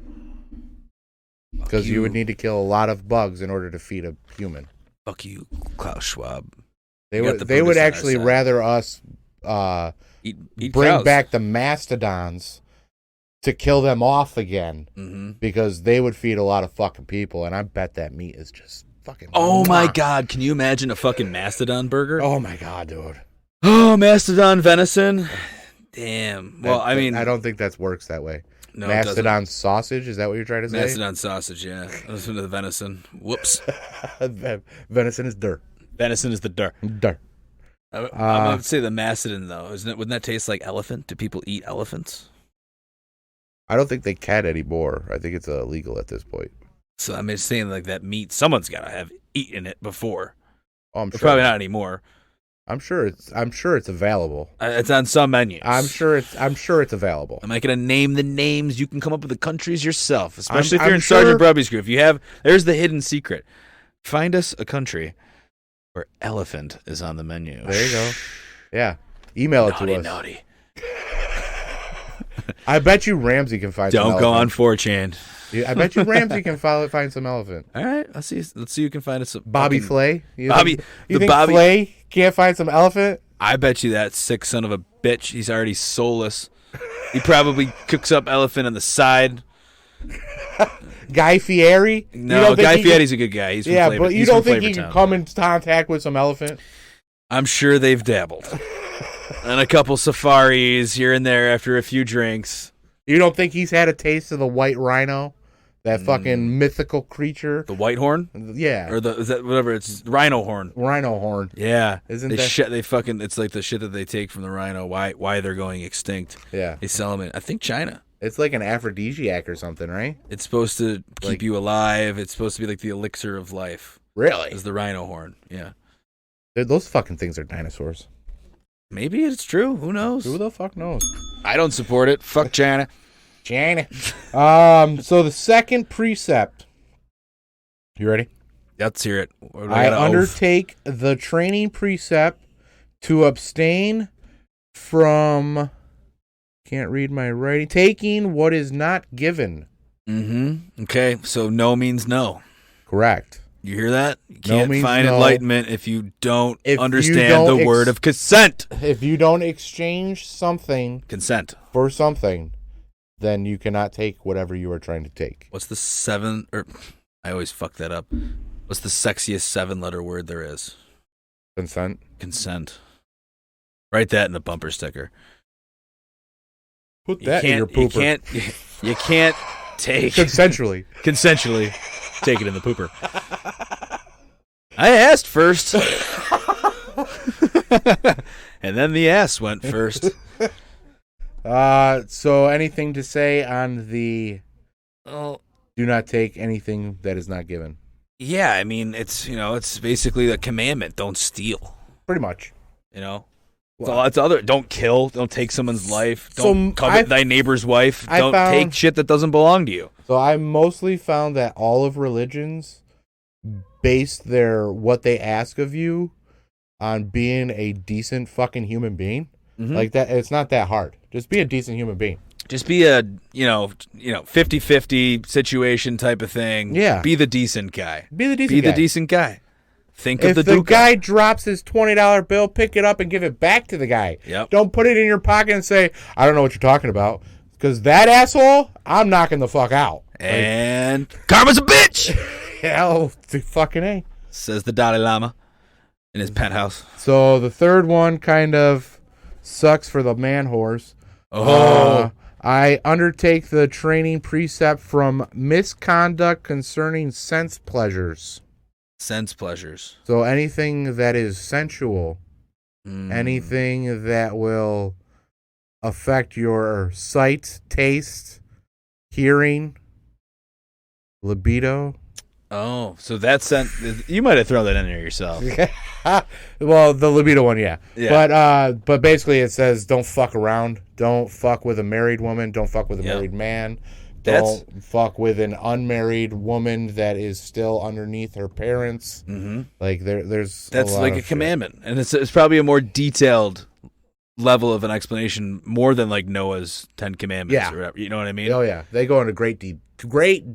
Because you would need to kill a lot of bugs in order to feed a human. Fuck you, Klaus Schwab. They would actually rather us eat bring cows. back the mastodons to kill them off again, because they would feed a lot of fucking people, and I bet that meat is just fucking... Oh my God, can you imagine a fucking mastodon burger? Oh my God, dude. Oh, mastodon venison. Damn. Well, I mean... I don't think that works that way. No, Mastodon sausage, is that what you're trying to say? Mastodon sausage, yeah. Listen to the venison. Whoops. Venison is dirt. Venison is the dirt. Dirt. I'm going to say the mastodon, though. Wouldn't that taste like elephant? Do people eat elephants? I don't think they can anymore. I think it's illegal at this point. So I'm just saying, like, that meat, someone's got to have eaten it before. Oh, I'm sure. Probably not anymore. I'm sure it's available. It's on some menus. I'm sure it's available. I'm not going to name the names. You can come up with the countries yourself, especially if you're in Sergeant Brubby's group. If you have, there's the hidden secret. Find us a country where elephant is on the menu. There you go. Yeah. Email it to us. Naughty. I bet you Ramsey can find some elephant. Don't go on 4chan. I bet you Ramsey can find some elephant. All right. Let's see who can find us some. Bobby Flay? You think Bobby Flay can't find some elephant? I bet you that sick son of a bitch, he's already soulless. He probably cooks up elephant on the side. Guy Fieri? No, Guy Fieri's a good guy. He's from Flavor, but you don't think he can come in contact with some elephant? I'm sure they've dabbled. And a couple safaris here and there after a few drinks. You don't think he's had a taste of the white rhino? That fucking mythical creature. The white horn? Yeah. Or is that whatever, it's rhino horn. Rhino horn. Yeah. Isn't it's like the shit that they take from the rhino, why they're going extinct. Yeah. They sell them in, I think, China. It's like an aphrodisiac or something, right? It's supposed to keep you alive. It's supposed to be like the elixir of life. Really? Is the rhino horn. Yeah. Those fucking things are dinosaurs. Maybe it's true. Who knows? Who the fuck knows? I don't support it. Fuck China. China. So the second precept. You ready? Let's hear it. I undertake the training precept to abstain from... Can't read my writing. Taking what is not given. Mm-hmm. Okay, so no means no. Correct. You hear that? You can't find no. enlightenment if you don't understand the word of consent. If you don't exchange something... Consent. For something, then you cannot take whatever you are trying to take. What's the I always fuck that up. What's the sexiest 7-letter word there is? Consent. Consent. Write that in the bumper sticker. Put that in your pooper. You can't take consensually take it in the pooper. I asked first. And then the ass went first. So anything to say on the do not take anything that is not given? Yeah, I mean, it's basically a commandment. Don't steal. Pretty much. Don't kill. Don't take someone's life. Don't covet thy neighbor's wife. Don't take shit that doesn't belong to you. So I mostly found that all of religions base what they ask of you on being a decent fucking human being. Mm-hmm. Like that, it's not that hard. Just be a decent human being. Just be a 50-50 situation type of thing. Yeah. Be the decent guy. Be the decent guy. Think of the If the guy drops his $20 bill, pick it up and give it back to the guy. Yep. Don't put it in your pocket and say, I don't know what you're talking about. Because that asshole, I'm knocking the fuck out. And karma's a bitch! Hell, fucking A. Says the Dalai Lama in his penthouse. So the third one kind of sucks for the man horse. I undertake the training precept from misconduct concerning sense pleasures. Sense pleasures. So anything that is sensual, anything that will affect your sight, taste, hearing, libido. Oh, so that's you might have thrown that in there yourself. Well, the libido one, yeah. But basically it says don't fuck around. Don't fuck with a married woman. Don't fuck with a married man. Don't fuck with an unmarried woman that is still underneath her parents. Mm-hmm. Like there's that's like a commandment, and it's probably a more detailed level of an explanation, more than like Noah's 10 Commandments. Yeah, or whatever, you know what I mean? Oh yeah, they go into great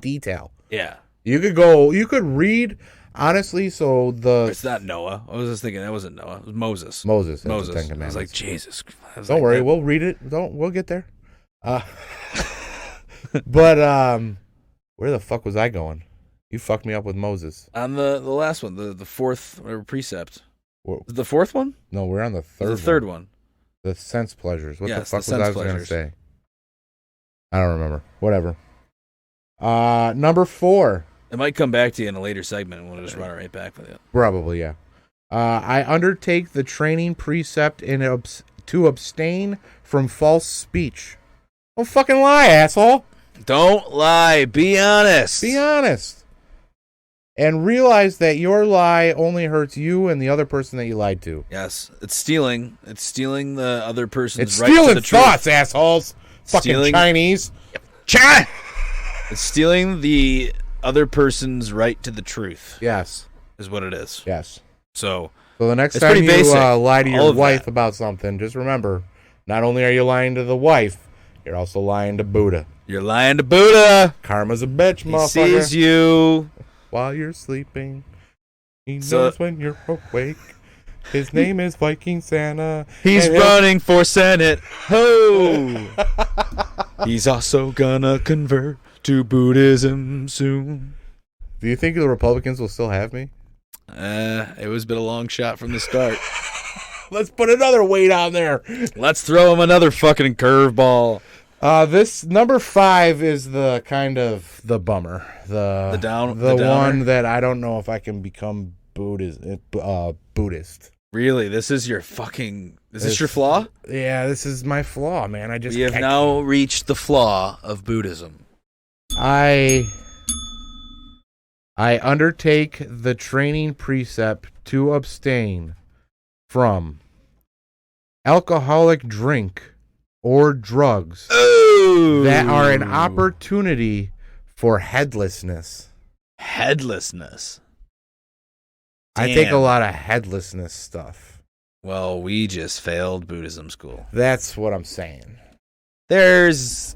detail. Yeah, you could read honestly. So it's not Noah. I was just thinking that wasn't Noah. It was Moses. Moses. 10 Commandments. I was like Jesus. Don't worry, we'll read it. We'll get there. But where the fuck was I going? You fucked me up with Moses. On the last one, the fourth precept. The fourth one? No, we're on the third. The third one. The sense pleasures. What the fuck was I going to say? I don't remember. Whatever. Number 4. It might come back to you in a later segment, and we'll just run it right back with it. Probably, yeah. I undertake the training precept to abstain from false speech. Don't fucking lie, asshole. Don't lie. Be honest. Be honest. And realize that your lie only hurts you and the other person that you lied to. Yes. It's stealing. It's stealing the other person's right to the truth. Thoughts, assholes. Fucking Chinese. China! It's stealing the other person's right to the truth. Yes. Is what it is. Yes. So the next time you lie to your wife about something, just remember, not only are you lying to the wife, you're also lying to Buddha. You're lying to Buddha. Karma's a bitch, motherfucker. He sees you while you're sleeping. He knows when you're awake. His name is Viking Santa. He's running for Senate. Ho! He's also gonna convert to Buddhism soon. Do you think the Republicans will still have me? It was been a long shot from the start. Let's put another weight on there. Let's throw him another fucking curveball. This number 5 is the kind of the bummer. The one that I don't know if I can become Buddhist. Really? This is your fucking... Is this your flaw? Yeah, this is my flaw, man. We have now reached the flaw of Buddhism. I undertake the training precept to abstain from alcoholic drink or drugs that are an opportunity for headlessness. Headlessness? Damn. I take a lot of headlessness stuff. Well, we just failed Buddhism school. That's what I'm saying. There's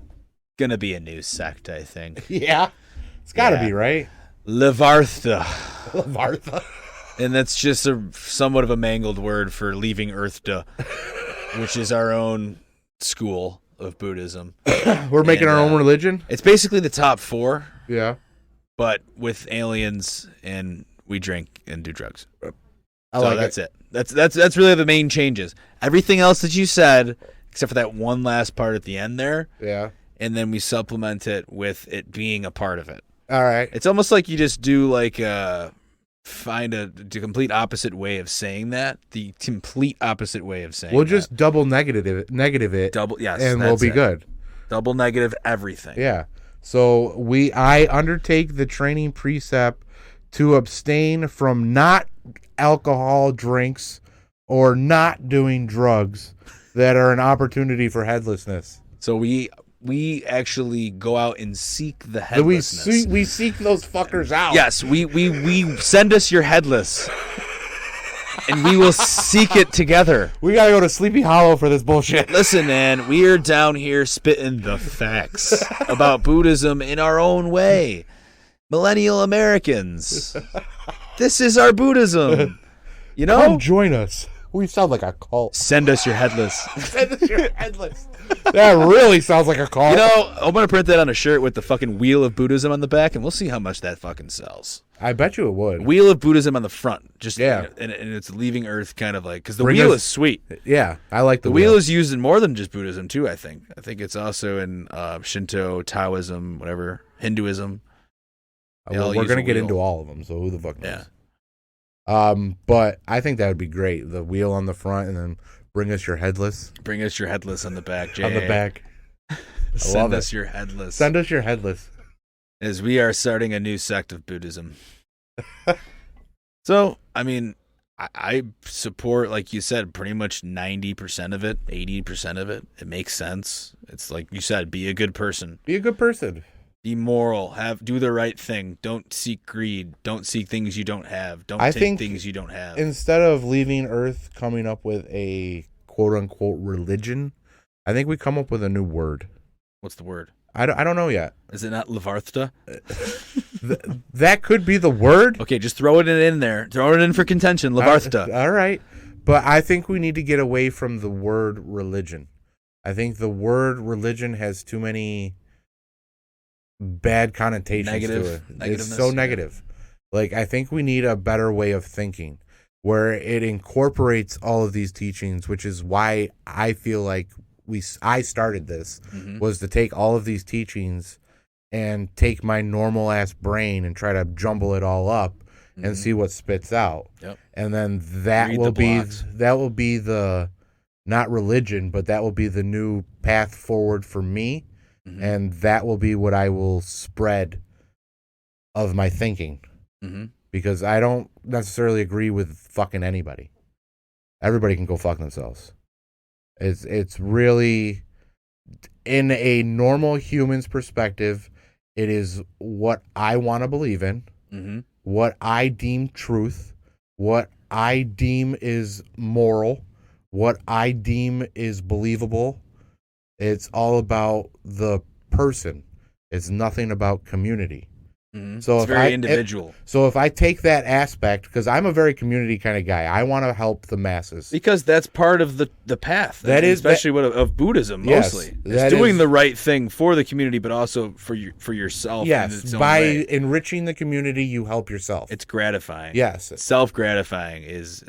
going to be a new sect, I think. Yeah. It's got to be, right? Levartha. Levartha. And that's just somewhat of a mangled word for leaving Earthda, which is our own school of Buddhism. We're making our own religion? It's basically the top 4. Yeah. But with aliens, and we drink and do drugs. That's it. That's really the main changes. Everything else that you said, except for that one last part at the end there. Yeah. And then we supplement it with it being a part of it. All right. It's almost like you just do like find the complete opposite way of saying that. The complete opposite way of saying. We'll just double negative it. Double, yes, and we'll be good. Double negative everything. Yeah. So I undertake the training precept to abstain from not alcohol drinks or not doing drugs that are an opportunity for headlessness. So we actually go out and seek the headlessness. We seek those fuckers out. Yes, we send us your headless, and we will seek it together. We gotta go to Sleepy Hollow for this bullshit. Listen, man, we are down here spitting the facts about Buddhism in our own way. Millennial Americans, this is our Buddhism. You know, come join us. We sound like a cult. Send us your headless. Send us your headless. That really sounds like a cult. You know, I'm going to print that on a shirt with the fucking Wheel of Buddhism on the back, and we'll see how much that fucking sells. I bet you it would. Wheel of Buddhism on the front. Just, yeah. And it's leaving Earth kind of like, because the wheel is sweet. Yeah, I like the wheel. The wheel is used in more than just Buddhism, too, I think. I think it's also in Shinto, Taoism, whatever, Hinduism. Well, we're going to get into all of them, so who the fuck knows? Yeah. But I think that would be great. The wheel on the front, and then bring us your headless. Bring us your headless on the back, Jay. On the back. Send us your headless. Send us your headless. As we are starting a new sect of Buddhism. So, I mean, I support, like you said, pretty much 90% of it, 80% of it. It makes sense. It's like you said, be a good person. Be a good person. Be moral. Do the right thing. Don't seek greed. Don't seek things you don't have. Don't take things you don't have. Instead of leaving Earth coming up with a quote-unquote religion, I think we come up with a new word. What's the word? I don't know yet. Is it not Lavartha? That could be the word. Okay, just throw it in there. Throw it in for contention. Lavartha. All right. But I think we need to get away from the word religion. I think the word religion has too many bad connotations to it. It's so negative. Like, I think we need a better way of thinking where it incorporates all of these teachings, which is why I feel like I started this, was to take all of these teachings and take my normal ass brain and try to jumble it all up and see what spits out. Yep. And then that will be the not religion, but that will be the new path forward for me. And that will be what I will spread of my thinking. Because I don't necessarily agree with fucking anybody. Everybody can go fuck themselves. It's really, in a normal human's perspective, it is what I want to believe in, what I deem truth, what I deem is moral, what I deem is believable. It's all about the person. It's nothing about community. So it's very individual. So if I take that aspect, because I'm a very community kind of guy, I want to help the masses. Because that's part of the path. Especially of Buddhism, mostly. It's doing the right thing for the community, but also for yourself. Yes, by enriching the community, you help yourself. It's gratifying. Yes. Self-gratifying is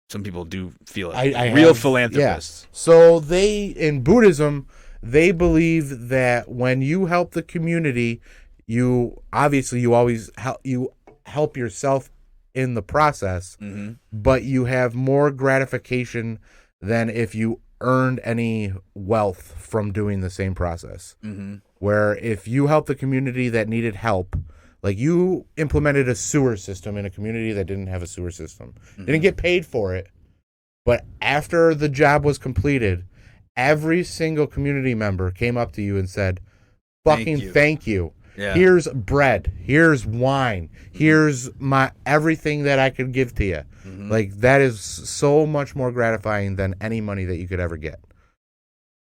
some people do feel it. Real philanthropists. Yeah. So in Buddhism, they believe that when you help the community, you always help yourself in the process, but you have more gratification than if you earned any wealth from doing the same process. Where if you help the community that needed help, like you implemented a sewer system in a community that didn't have a sewer system, didn't get paid for it, but after the job was completed, every single community member came up to you and said, fucking thank you. Yeah. Here's bread. Here's wine. Here's my everything that I could give to you. Like, that is so much more gratifying than any money that you could ever get.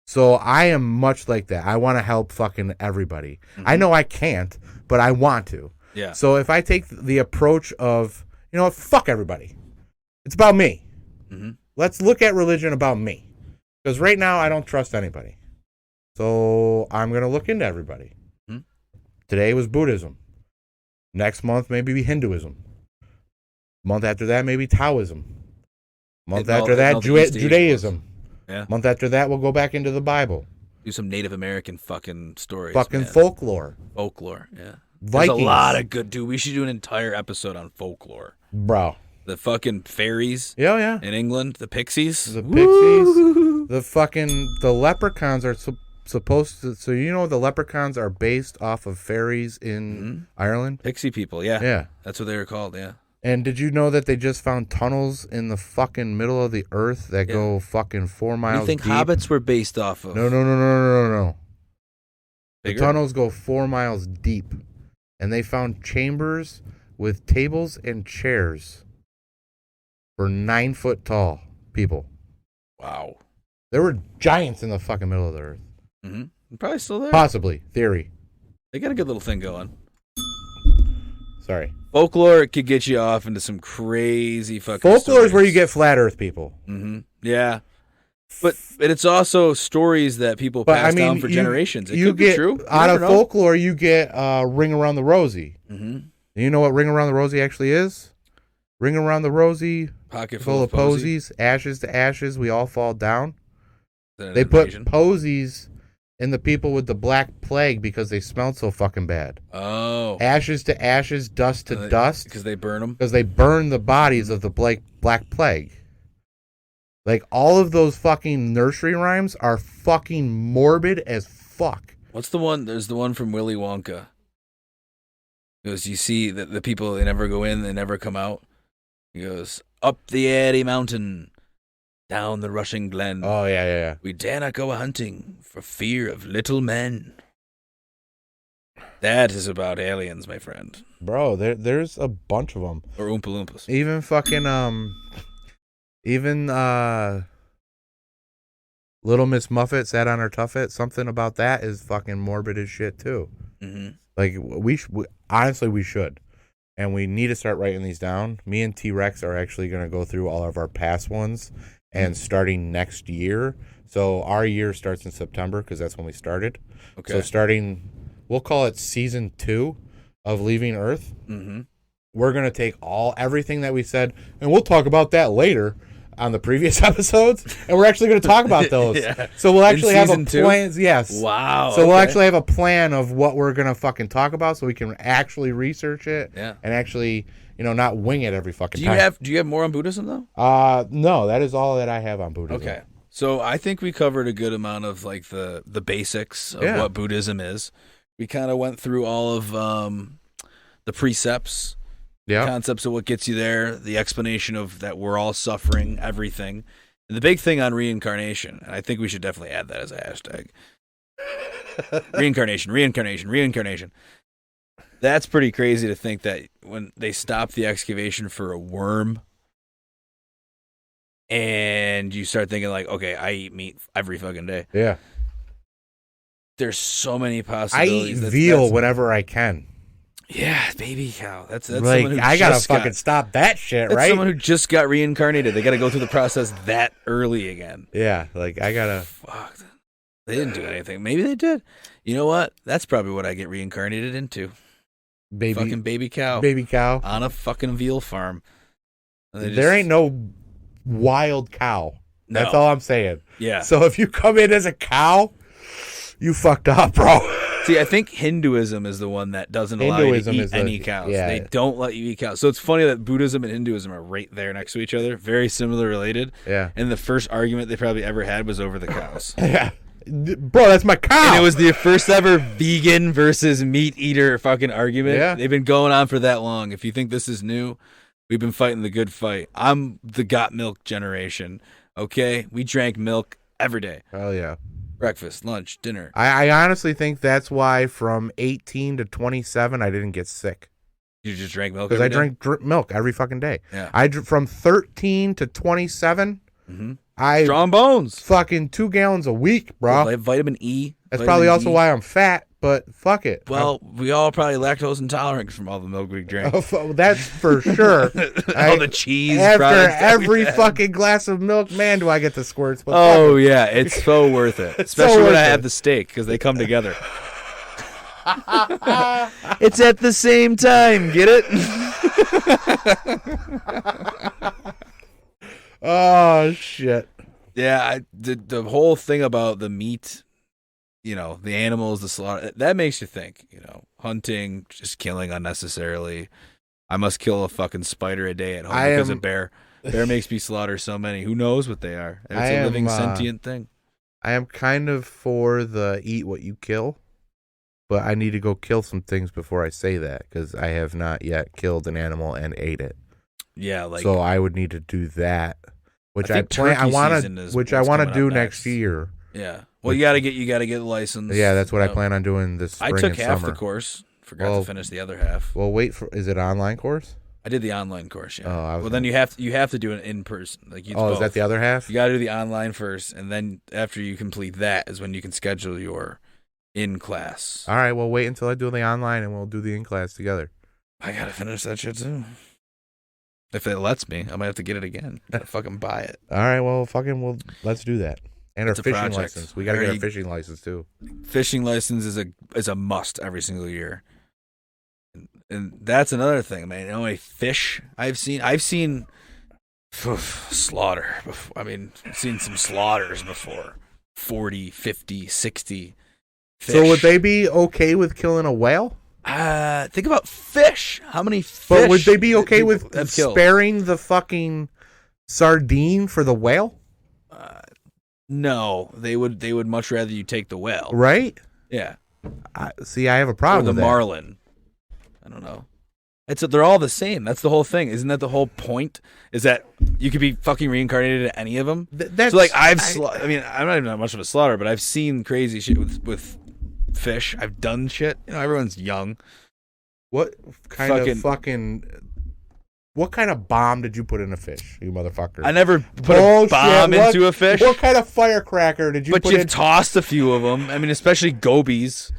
So I am much like that. I want to help fucking everybody. I know I can't, but I want to. Yeah. So if I take the approach of, you know what, fuck everybody. It's about me. Let's look at religion about me. Because right now I don't trust anybody. So I'm going to look into everybody. Today was Buddhism. Next month, maybe Hinduism. Month after that, maybe Taoism. Month And after that, all the East Asian Judaism. Yeah. Month after that, we'll go back into the Bible. Do some Native American fucking stories. Fucking folklore. Folklore, yeah. Vikings. There's a lot of good, dude. We should do an entire episode on folklore. Bro. The fucking fairies. Yeah. In England, the pixies. The pixies. The leprechauns are supposed to. So you know the leprechauns are based off of fairies in Ireland? Pixie people, yeah. Yeah. That's what they were called, yeah. And did you know that they just found tunnels in the fucking middle of the earth that go fucking 4 miles You think deep? hobbits were based off of? No. Bigger? The tunnels go 4 miles deep. And they found chambers with tables and chairs for 9 foot tall people. Wow. There were giants in the fucking middle of the earth. Mm-hmm. Probably still there. Possibly. Theory. They got a good little thing going. Sorry. Folklore could get you off into some crazy fucking Folklore stories. is where you get flat earth people. Mm-hmm. Yeah. But it's also stories that people pass down for generations. It could be true. Out of folklore, you get Ring Around the Rosie. Mm-hmm. You know what Ring Around the Rosie actually is? Ring Around the Rosie, pocket full of posies, ashes to ashes, we all fall down. They put posies in the people with the Black Plague because they smelled so fucking bad. Oh. Ashes to ashes, dust to dust. Because they burn them? Because they burn the bodies of the Black Plague. Like, all of those fucking nursery rhymes are fucking morbid as fuck. What's the one? There's the one from Willy Wonka. He goes, you see the people, they never go in, they never come out. He goes, up the airy mountain, down the rushing glen. Oh, yeah. We dare not go a-hunting for fear of little men. That is about aliens, my friend. Bro, there's a bunch of them. Or Oompa Loompas. Even fucking, Little Miss Muffet sat on her tuffet. Something about that is fucking morbid as shit, too. Mm-hmm. Like, honestly, we should. And we need to start writing these down. Me and T-Rex are actually going to go through all of our past ones and starting next year. So our year starts in September because that's when we started. Okay. So starting, we'll call it season 2 of Leaving Earth. Mm-hmm. We're going to take everything that we said, and we'll talk about that later on the previous episodes, and we're actually going to talk about those. Yeah. So we'll actually have a plan. Yes. Wow. So we'll actually have a plan of what we're going to fucking talk about so we can actually research it and actually, not wing it every fucking time. Do you have more on Buddhism, though? No, that is all that I have on Buddhism. Okay. So I think we covered a good amount of like the basics of what Buddhism is. We kind of went through all of the precepts. Yeah. Concepts of what gets you there, the explanation of that we're all suffering, everything. And the big thing on reincarnation, and I think we should definitely add that as a hashtag. Reincarnation. That's pretty crazy to think that when they stop the excavation for a worm and you start thinking like, okay, I eat meat every fucking day. Yeah. There's so many possibilities. I eat veal whenever I can. Yeah, baby cow. That's like, someone who I gotta fucking stop that shit, that's right? Someone who just got reincarnated. They gotta go through the process that early again. Yeah, like I gotta. Fuck. They didn't do anything. Maybe they did. You know what? That's probably what I get reincarnated into. Fucking baby cow. Baby cow on a fucking veal farm. There ain't no wild cow. No. That's all I'm saying. Yeah. So if you come in as a cow, you fucked up, bro. See, I think Hinduism is the one that doesn't allow you to eat any cows. Yeah. They don't let you eat cows. So it's funny that Buddhism and Hinduism are right there next to each other, very similar related. Yeah. And the first argument they probably ever had was over the cows. Yeah. Bro, that's my cow. And it was the first ever vegan versus meat eater fucking argument. Yeah. They've been going on for that long. If you think this is new, we've been fighting the good fight. I'm the got milk generation. Okay? We drank milk every day. Hell yeah. Breakfast, lunch, dinner. I honestly think that's why from 18 to 27 I didn't get sick. You just drank milk because I drank milk every fucking day. Yeah. From 13 to 27, I strong bones. Fucking 2 gallons a week, bro. Well, vitamin E. That's probably also why I'm fat. But fuck it. Well, we all probably lactose intolerant from all the milk we drank. That's for sure. All the cheese. After every fucking glass of milk, man, do I get the squirts. But oh, yeah. It's so worth it. Especially when I have the steak because they come together. It's at the same time. Get it? shit. Yeah, the whole thing about the meat, the animals, the slaughter, that makes you think, hunting, just killing unnecessarily. I must kill a fucking spider a day at home because of bear. Bear makes me slaughter so many. Who knows what they are? It's a living sentient thing. I am kind of for the eat what you kill, but I need to go kill some things before I say that because I have not yet killed an animal and ate it. Yeah, so I would need to do that, which I want to do next year. Yeah. Well, you gotta get the license. Yeah, that's what I plan on doing this spring and summer. I took half the course. Forgot to finish the other half. Well, is it an online course? I did the online course, yeah. Then you have to do it in person. Is that the other half? You got to do the online first, and then after you complete that is when you can schedule your in-class. All right, well, wait until I do the online, and we'll do the in-class together. I got to finish that shit, too. If it lets me, I might have to get it again. Gotta fucking buy it. All right, well, let's do that. And our fishing license. We got to get a fishing license, too. Fishing license is a must every single year. And that's another thing, man. A fish I've seen slaughter before. I've seen some slaughters before. 40, 50, 60 fish. So would they be okay with killing a whale? Think about fish. How many fish? But would they be okay with sparing the fucking sardine for the whale? No, they would much rather you take the whale. Right? Yeah. I have a problem with the marlin. I don't know. They're all the same. That's the whole thing. Isn't that the whole point? Is that you could be fucking reincarnated at any of them? So I'm not even that much of a slaughter, but I've seen crazy shit with fish. I've done shit. Everyone's young. What kind of bomb did you put in a fish, you motherfucker? I never put a bomb into a fish. What kind of firecracker did you put in? But you've tossed a few of them. Especially gobies.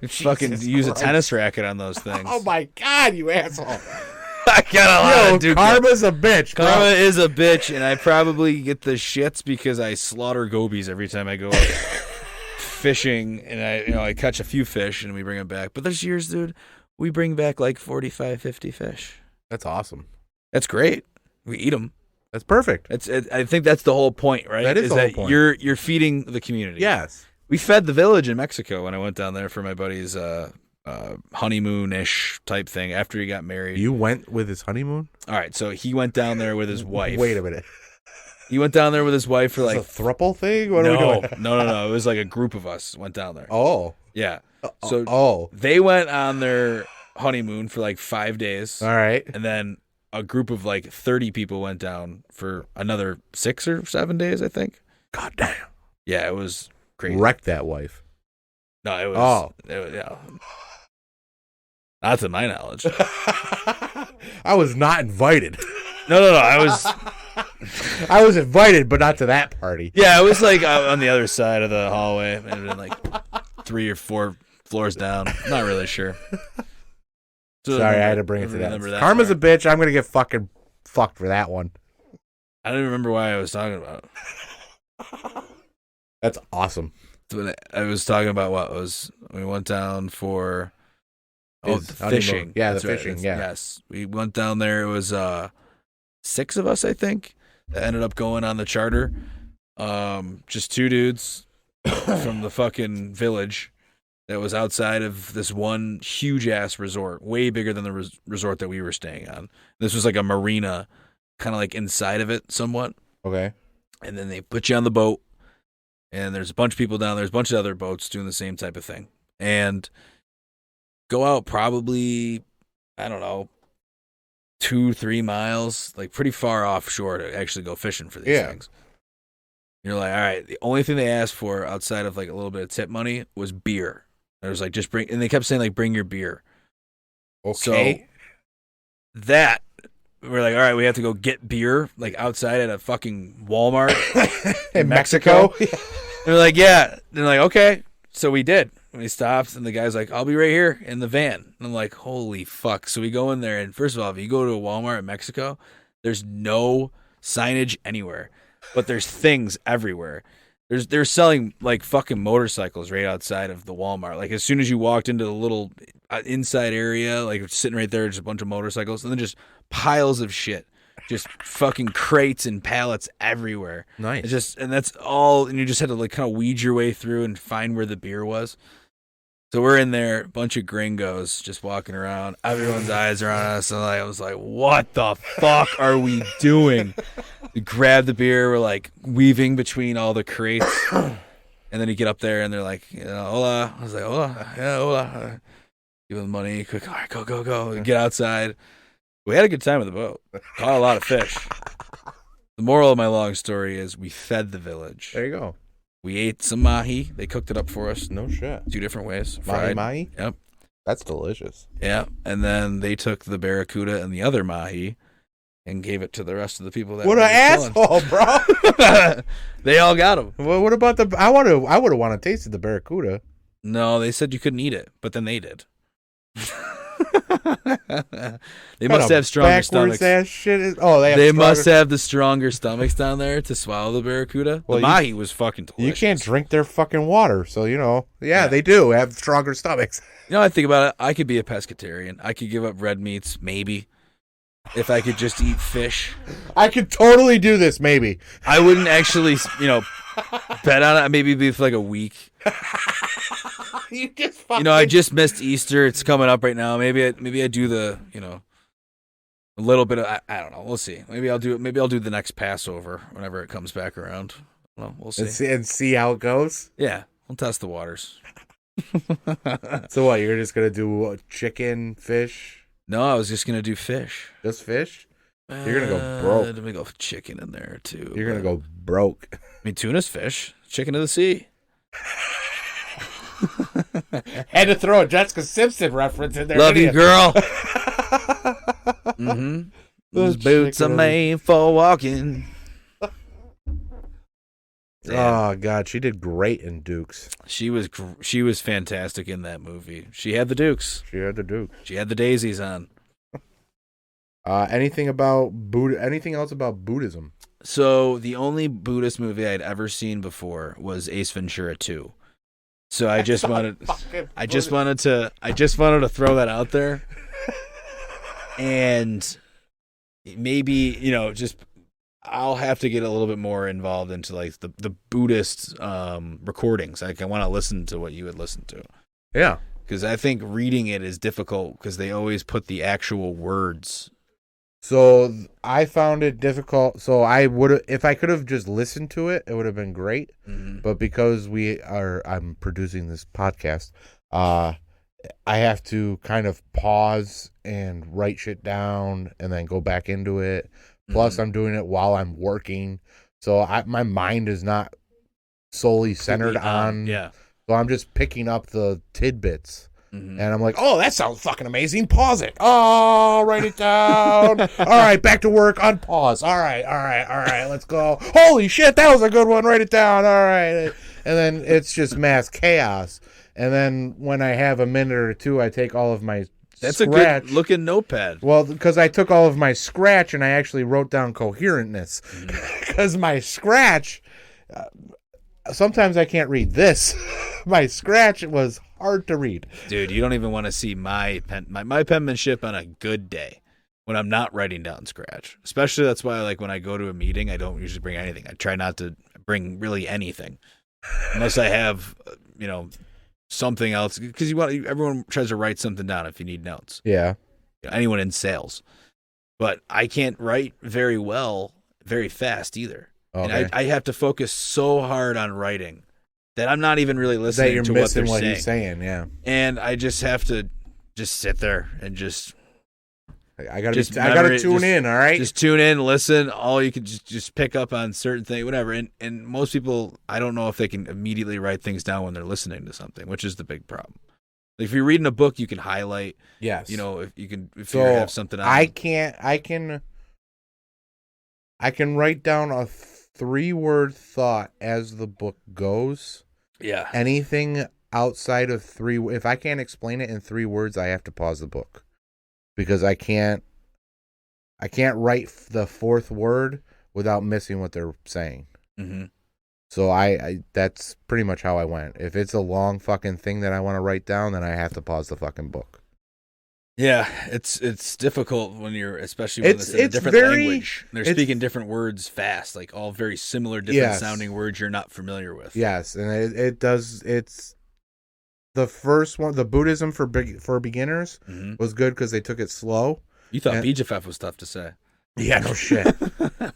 You fucking use a tennis racket on those things. Oh my God, you asshole. I got a lot of Duke. Karma's a bitch, bro. Karma is a bitch, and I probably get the shits because I slaughter gobies every time I go out fishing, and I catch a few fish, and we bring them back. But there's years, dude, we bring back like 45, 50 fish. That's awesome. That's great. We eat them. That's perfect. I think that's the whole point, right? That is the whole point. You're feeding the community. Yes. We fed the village in Mexico when I went down there for my buddy's honeymoon-ish type thing after he got married. You went with his honeymoon? All right, so he went down there with his wife. Wait a minute. He went down there with his wife for like... a throuple thing? What are we doing? No. It was like a group of us went down there. Oh. Yeah. So they went on their honeymoon for like 5 days. All right. And then a group of like 30 people went down for another 6 or 7 days, I think. God damn. Yeah, it was... crazy. Wrecked that wife. No, it was. Yeah. Not to my knowledge. I was not invited. No. I was invited, but not to that party. Yeah, it was like on the other side of the hallway. It had been like 3 or 4 floors down. Not really sure. Sorry, I had to bring it to that. Karma's a bitch. I'm going to get fucking fucked for that one. I don't even remember why I was talking about. That's awesome. I was talking about we went down for fishing. Yeah, that's the fishing. Yeah. Yes, we went down there. It was 6 of us, I think, that ended up going on the charter. Just 2 dudes from the fucking village that was outside of this one huge ass resort, way bigger than the resort that we were staying on. This was like a marina, kind of like inside of it, somewhat. Okay. And then they put you on the boat. And there's a bunch of people down there. There's a bunch of other boats doing the same type of thing. And go out probably, 2-3 miles, like pretty far offshore to actually go fishing for these things. You're like, all right, the only thing they asked for outside of like a little bit of tip money was beer. It was like, just bring, and they kept saying like, bring your beer. Okay. So we're like, all right, we have to go get beer like outside at a fucking Walmart in Mexico. They're like, yeah. They're like, okay. So we did. We stopped, and the guy's like, I'll be right here in the van. And I'm like, holy fuck. So we go in there, and first of all, if you go to a Walmart in Mexico, there's no signage anywhere, but there's things everywhere. They're selling like fucking motorcycles right outside of the Walmart. Like as soon as you walked into the little inside area, like sitting right there, just a bunch of motorcycles, and then just piles of shit. just fucking crates and pallets everywhere. Nice. And that's all, and you just had to like kind of weed your way through and find where the beer was. So we're in there, a bunch of gringos just walking around. Everyone's eyes are on us, and I was like, "What the fuck are we doing?" We grab the beer, we're like weaving between all the crates, and then you get up there, and they're like, "Hola." I was like, "Hola, yeah, hola." Give them money, quick. All right, go. We get outside. We had a good time with the boat. Caught a lot of fish. The moral of my long story is we fed the village. There you go. We ate some mahi. They cooked it up for us. No shit. 2 different ways. Mahi Fried. mahi? Yep. That's delicious. Yeah. And then they took the barracuda and the other mahi and gave it to the rest of the people. What an asshole, bro. They all got them. Well, what about the... I would have wanted to taste the barracuda. No, they said you couldn't eat it, but then they did. They must have stronger stomachs. Ass shit they must have the stronger stomachs down there to swallow the barracuda. Well, the mahi was fucking delicious. You can't drink their fucking water, so yeah, they do have stronger stomachs. I think about it. I could be a pescatarian. I could give up red meats, maybe, if I could just eat fish. I could totally do this, maybe. I wouldn't actually, bet on it. Maybe be for like a week. You just fucking... I just missed Easter. It's coming up right now. Maybe I do the, a little bit of, I don't know. We'll see. Maybe I'll do the next Passover whenever it comes back around. Well, we'll see. And see how it goes? Yeah. We'll test the waters. So what, you're just going to do chicken, fish? No, I was just going to do fish. Just fish? You're going to go broke. Let me go chicken in there, too. You're going to go broke. I mean, tuna's fish. Chicken of the sea. Had to throw a Jessica Simpson reference in there. Love you, girl. Those boots are made for walking. Oh God, she did great in Dukes. She was fantastic in that movie. She had the Dukes. She had the Dukes. She had the daisies on. Anything else about Buddhism? So the only Buddhist movie I'd ever seen before was Ace Ventura 2. So I just wanted to throw that out there. And maybe, just I'll have to get a little bit more involved into like the Buddhist recordings. Like I want to listen to what you would listen to. Yeah. Because I think reading it is difficult because they always put the actual words. So I found it difficult. So if I could have just listened to it, it would have been great. Mm-hmm. But because I'm producing this podcast, I have to kind of pause and write shit down and then go back into it. Plus, I'm doing it while I'm working, so my mind is not solely centered on. Yeah. So I'm just picking up the tidbits. And I'm like, oh, that sounds fucking amazing. Pause it. Oh, write it down. All right, back to work. Unpause. All right. Let's go. Holy shit, that was a good one. Write it down. All right. And then it's just mass chaos. And then when I have a minute or two, I take all of my That's scratch. A good looking notepad. Well, because I took all of my scratch and I actually wrote down coherentness. Because my scratch, sometimes I can't read this. My scratch was hard to read. Dude, you don't even want to see my penmanship on a good day when I'm not writing down scratch. Especially that's why like when I go to a meeting, I don't usually bring anything. I try not to bring really anything unless I have, something else. Because everyone tries to write something down if you need notes. Yeah. Anyone in sales. But I can't write very well, very fast either. Okay. And I have to focus so hard on writing that I'm not even really listening to what they're saying. He's saying, yeah. And I just have to just sit there and just. I gotta tune in, all right? Just tune in, listen. All you can just pick up on certain things, whatever. And most people, I don't know if they can immediately write things down when they're listening to something, which is the big problem. Like if you're reading a book, you can highlight. Yes. If you have something on. I can write down a 3-word thought as the book goes. Yeah. Anything outside of 3, if I can't explain it in 3 words, I have to pause the book. Because I can't write the 4th word without missing what they're saying. Mm-hmm. So I that's pretty much how I went. If it's a long fucking thing that I want to write down, then I have to pause the fucking book. Yeah, it's difficult when you're, especially when it's in a different language. They're speaking different words fast, like all very similar, different sounding words you're not familiar with. Yes, and it does. It's the first one. The Buddhism for beginners was good because they took it slow. You thought BJFF was tough to say. Yeah, no shit.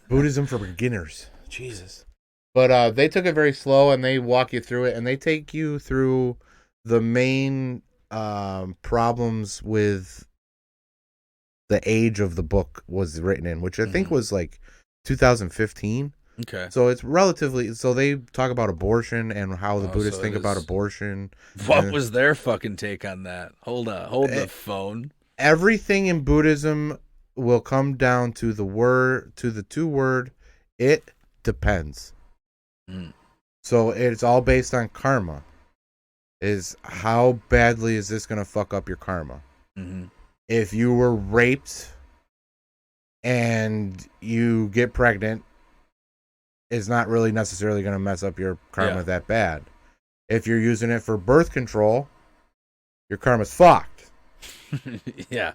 Buddhism for beginners. Jesus. But they took it very slow, and they walk you through it, and they take you through the main problems with the age of the book was written in, which I think was like 2015. Okay. So it's relatively, so they talk about abortion and how the Buddhists think about abortion. What was their fucking take on that? Hold the phone. Everything in Buddhism will come down to the two word, it depends. So it's all based on karma. Is how badly is this going to fuck up your karma? If you were raped and you get pregnant, it's not really necessarily going to mess up your karma that bad. If you're using it for birth control, your karma's fucked. Yeah.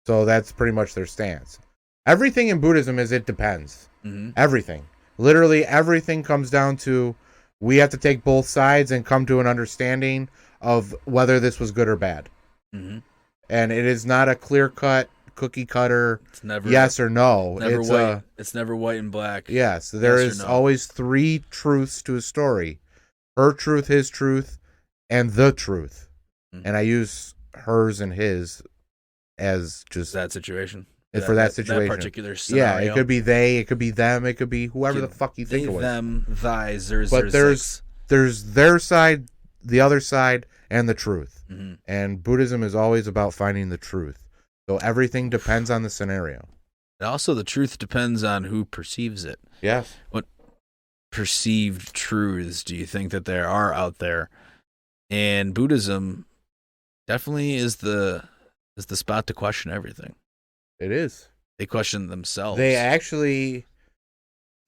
So that's pretty much their stance. Everything in Buddhism is it depends. Everything. Literally everything comes down to we have to take both sides and come to an understanding of whether this was good or bad. And it is not a clear-cut, cookie-cutter yes or no. It's never white and black. Yes, there is always three truths to a story. Her truth, his truth, and the truth. And I use hers and his as just... that situation. For that situation. That particular scenario. Yeah, it could be they, it could be them, it could be whoever the fuck you think it was. Them, thys, theirs, but there's their side, the other side, and the truth. And Buddhism is always about finding the truth. So everything depends on the scenario. And also, the truth depends on who perceives it. Yes. What perceived truths do you think that there are out there? And Buddhism definitely is the spot to question everything. It is. They question themselves. They actually,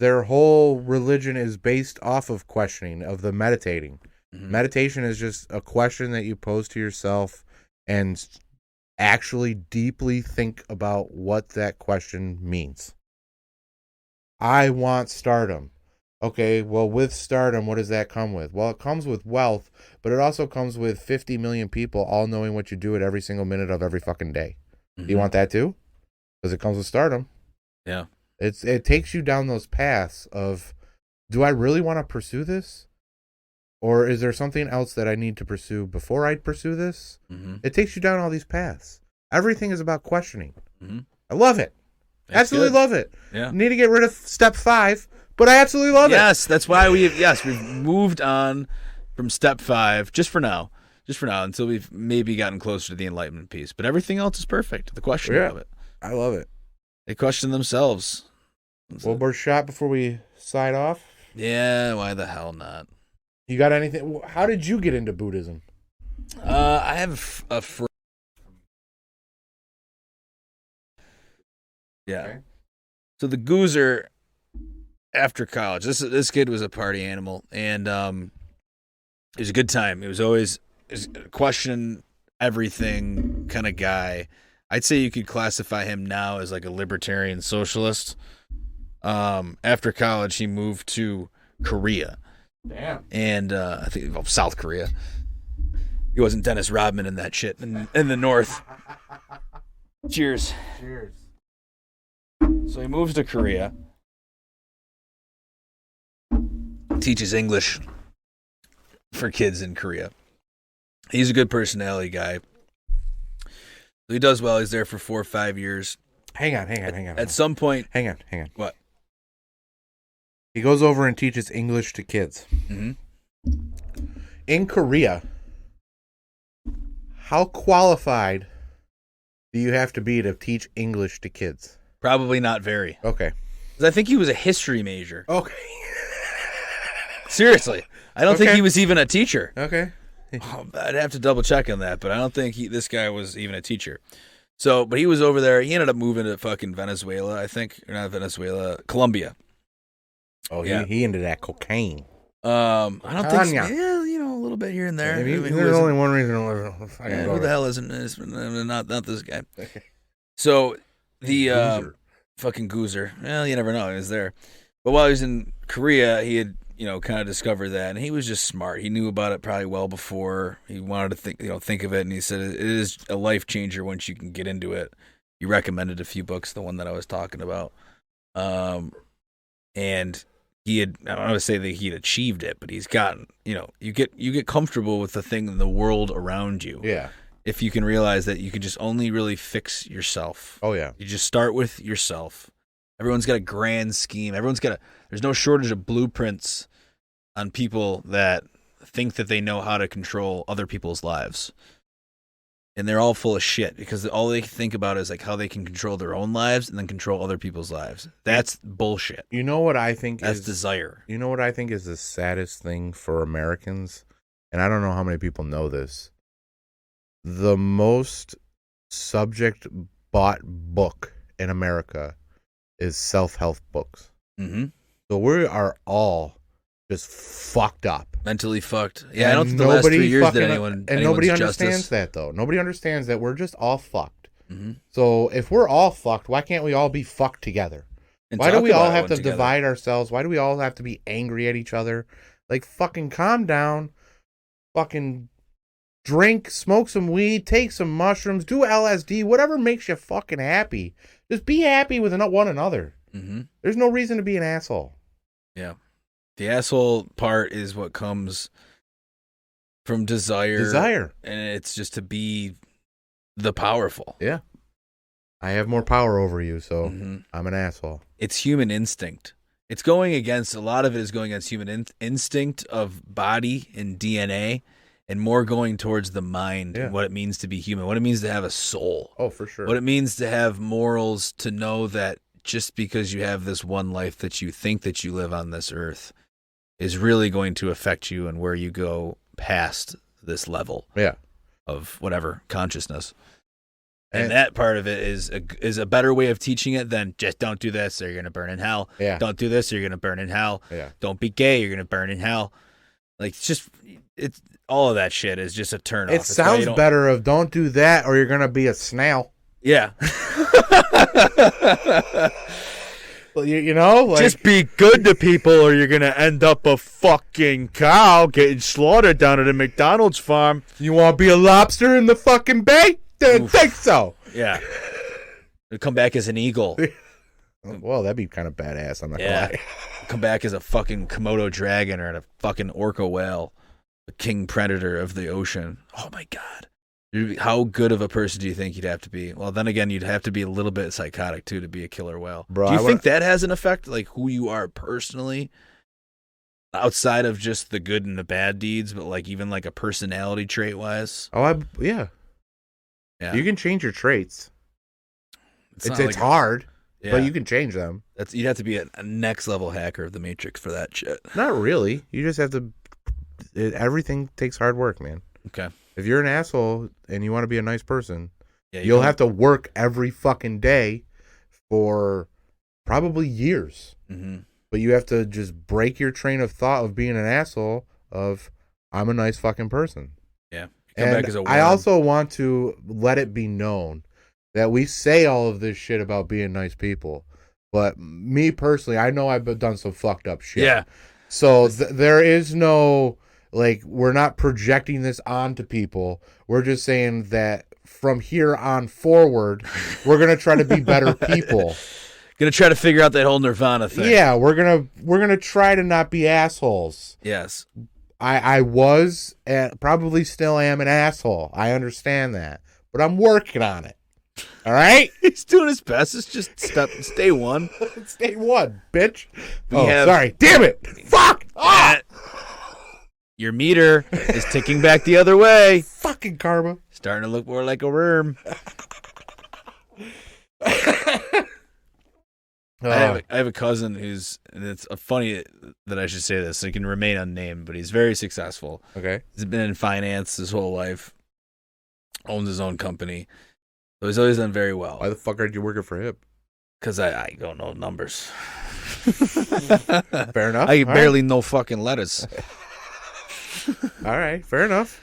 their whole religion is based off of questioning, of the meditating. Meditation is just a question that you pose to yourself and actually deeply think about what that question means. I want stardom. Okay, well, with stardom, what does that come with? Well, it comes with wealth, but it also comes with 50 million people all knowing what you do at every single minute of every fucking day. Do you want that too? Because it comes with stardom. Yeah. It takes you down those paths of, do I really want to pursue this? Or is there something else that I need to pursue before I pursue this? It takes you down all these paths. Everything is about questioning. I love it. Absolutely love it. Yeah. Need to get rid of step 5, but I absolutely love it. Yes, that's why we've moved on from step 5 just for now, until we've maybe gotten closer to the enlightenment piece. But everything else is perfect. The questioning of it. I love it. They question themselves. One more shot before we sign off. Yeah, why the hell not? You got anything? How did you get into Buddhism? I have a friend. Yeah. Okay. So the Goozer, after college, this kid was a party animal, and it was a good time. It was always question everything kind of guy. I'd say you could classify him now as like a libertarian socialist. After college, he moved to Korea. Damn. And I think South Korea. He wasn't Dennis Rodman in that shit in the North. Cheers. Cheers. So he moves to Korea. Teaches English for kids in Korea. He's a good personality guy. He does well. He's there for 4 or 5 years. Hang on. At some point... Hang on. What? He goes over and teaches English to kids. In Korea, how qualified do you have to be to teach English to kids? Probably not very. Okay. Because I think he was a history major. Okay. Seriously. I don't think he was even a teacher. Okay. I'd have to double check on that, but I don't think this guy was even a teacher. So, but he was over there. He ended up moving to fucking Venezuela, I think. Or not Venezuela, Colombia. Oh, yeah. He into that cocaine. I don't think so. Yeah, little bit here and there. I mean, there's only one reason to live. Who the hell isn't not this guy? So the fucking Goozer. Well, you never know. He was there. But while he was in Korea, he had kind of discovered that, and he was just smart. He knew about it probably well before. He wanted to think of it, and he said it is a life changer once you can get into it. He recommended a few books, the one that I was talking about, and he had. I don't want to say that he had achieved it, but he's gotten. You get comfortable with the thing in the world around you. Yeah. If you can realize that you can just only really fix yourself. Oh yeah. You just start with yourself. Everyone's got a grand scheme. There's no shortage of blueprints on people that think that they know how to control other people's lives. And they're all full of shit because all they think about is like how they can control their own lives and then control other people's lives. That's bullshit. You know what I think That's desire. You know what I think is the saddest thing for Americans? And I don't know how many people know this. The most subject bought book in America is self-help books. Mm-hmm. So we are all just fucked up. Mentally fucked. Yeah, I don't think the last 3 years did anyone. And nobody understands justice. that, though. Nobody understands that we're just all fucked. Mm-hmm. So if we're all fucked, why can't we all be fucked together? And why do we all have to together? divide ourselves? Why do we all have to be angry at each other? Like, fucking calm down. Fucking drink, smoke some weed, take some mushrooms, do LSD, whatever makes you fucking happy. Just be happy with one another. Mm-hmm. There's no reason to be an asshole. Yeah. The asshole part is what comes from desire. And it's just to be the powerful. Yeah. I have more power over you, so Mm-hmm. I'm an asshole. It's human instinct. It's going against, a lot of it is going against human instinct of body and DNA, and more going towards the mind and what it means to be human, what it means to have a soul. Oh, for sure. What it means to have morals, to know that just because you have this one life that you think that you live on this earth is really going to affect you and where you go past this level of whatever consciousness. And that part of it is a better way of teaching it than just don't do this or you're going to burn in hell. Yeah. Don't do this or you're going to burn in hell. Yeah. Don't be gay, you're going to burn in hell. Like, it's all of that shit is just a turn off. It sounds better of don't do that or you're going to be a snail. Yeah. Well, you know, like, just be good to people or you're going to end up a fucking cow getting slaughtered down at a McDonald's farm. You want to be a lobster in the fucking bay? Didn't think so. Yeah. It'll come back as an eagle. Well, that'd be kind of badass, I'm not gonna lie. Come back as a fucking Komodo dragon or a fucking orca whale. The king predator of the ocean. Oh my God. How good of a person do you think you'd have to be? Well, then again, you'd have to be a little bit psychotic too to be a killer whale. Bro, do you think that has an effect? Like who you are personally? Outside of just the good and the bad deeds, but like even like a personality trait wise? Oh, yeah. You can change your traits. It's hard, but you can change them. You'd have to be a next level hacker of the Matrix for that shit. Not really. You just have to. Everything takes hard work, man. Okay. If you're an asshole and you want to be a nice person, you'll have to work every fucking day for probably years. Mm-hmm. But you have to just break your train of thought of being an asshole of I'm a nice fucking person. Yeah. And I also want to let it be known that we say all of this shit about being nice people, but me personally, I know I've done some fucked up shit. Yeah. So there is no, like, we're not projecting this onto people. We're just saying that from here on forward, we're going to try to be better people. Gonna try to figure out that whole Nirvana thing. Yeah, we're gonna try to not be assholes. Yes. I was and probably still am an asshole. I understand that, but I'm working on it. All right, he's doing his best. It's just stay one. Stay one, bitch. Sorry. Damn it. Fuck. Your meter is ticking back the other way. Fucking karma. Starting to look more like a worm. I have a cousin and it's funny that I should say this, so he can remain unnamed, but he's very successful. Okay. He's been in finance his whole life, owns his own company. So he's always done very well. Why the fuck aren't you working for him? Because I don't know numbers. Fair enough. I barely know fucking letters. All right, fair enough.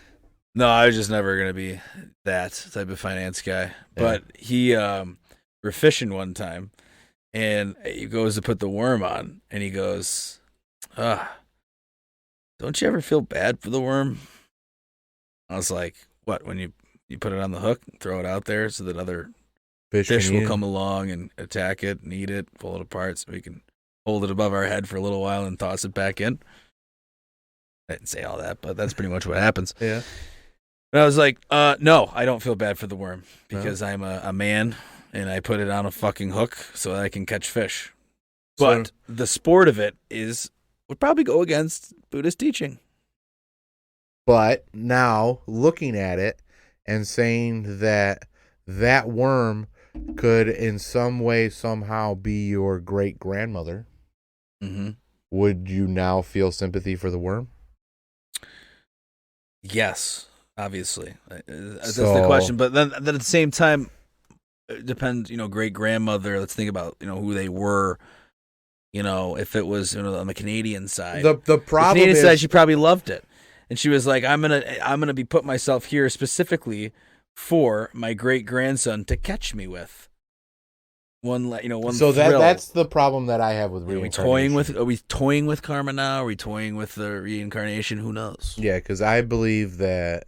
No, I was just never gonna be that type of finance guy. But we're fishing one time, and he goes to put the worm on, and he goes, don't you ever feel bad for the worm? I was like, what, when you put it on the hook, throw it out there so that other fish will come along and attack it and eat it, pull it apart so we can hold it above our head for a little while and toss it back in. I didn't say all that, but that's pretty much what happens. Yeah. And I was like, no, I don't feel bad for the worm because I'm a man and I put it on a fucking hook so that I can catch fish. But the sport of it would probably go against Buddhist teaching. But now looking at it and saying that worm could in some way somehow be your great grandmother, would you now feel sympathy for the worm? Yes, obviously. That's the question. But then at the same time, it depends, great grandmother. Let's think about, who they were. If it was on the Canadian side. The problem Canadian is, side, she probably loved it. And she was like, I'm gonna be put myself here specifically for my great grandson to catch me with. One. So that's the problem that I have with reincarnation. Are we toying with karma now? Are we toying with the reincarnation? Who knows? Yeah, because I believe that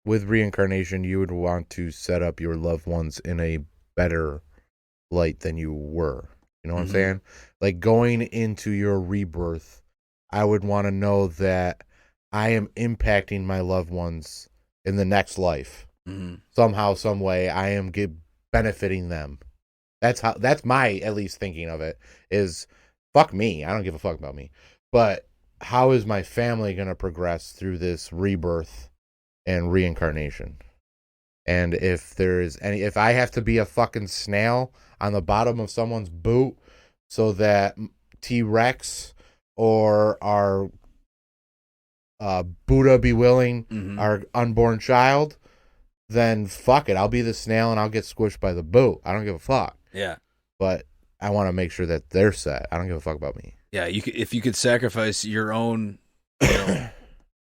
with reincarnation, you would want to set up your loved ones in a better light than you were. You know what I'm saying? Like going into your rebirth, I would want to know that I am impacting my loved ones in the next life. Somehow, some way, I am benefiting them. That's my at least thinking of it is, fuck me. I don't give a fuck about me. But how is my family going to progress through this rebirth and reincarnation? And if I have to be a fucking snail on the bottom of someone's boot so that T-Rex or our Buddha be willing, our unborn child, then fuck it. I'll be the snail and I'll get squished by the boot. I don't give a fuck. Yeah. But I want to make sure that they're set. I don't give a fuck about me. Yeah, if you could sacrifice your own,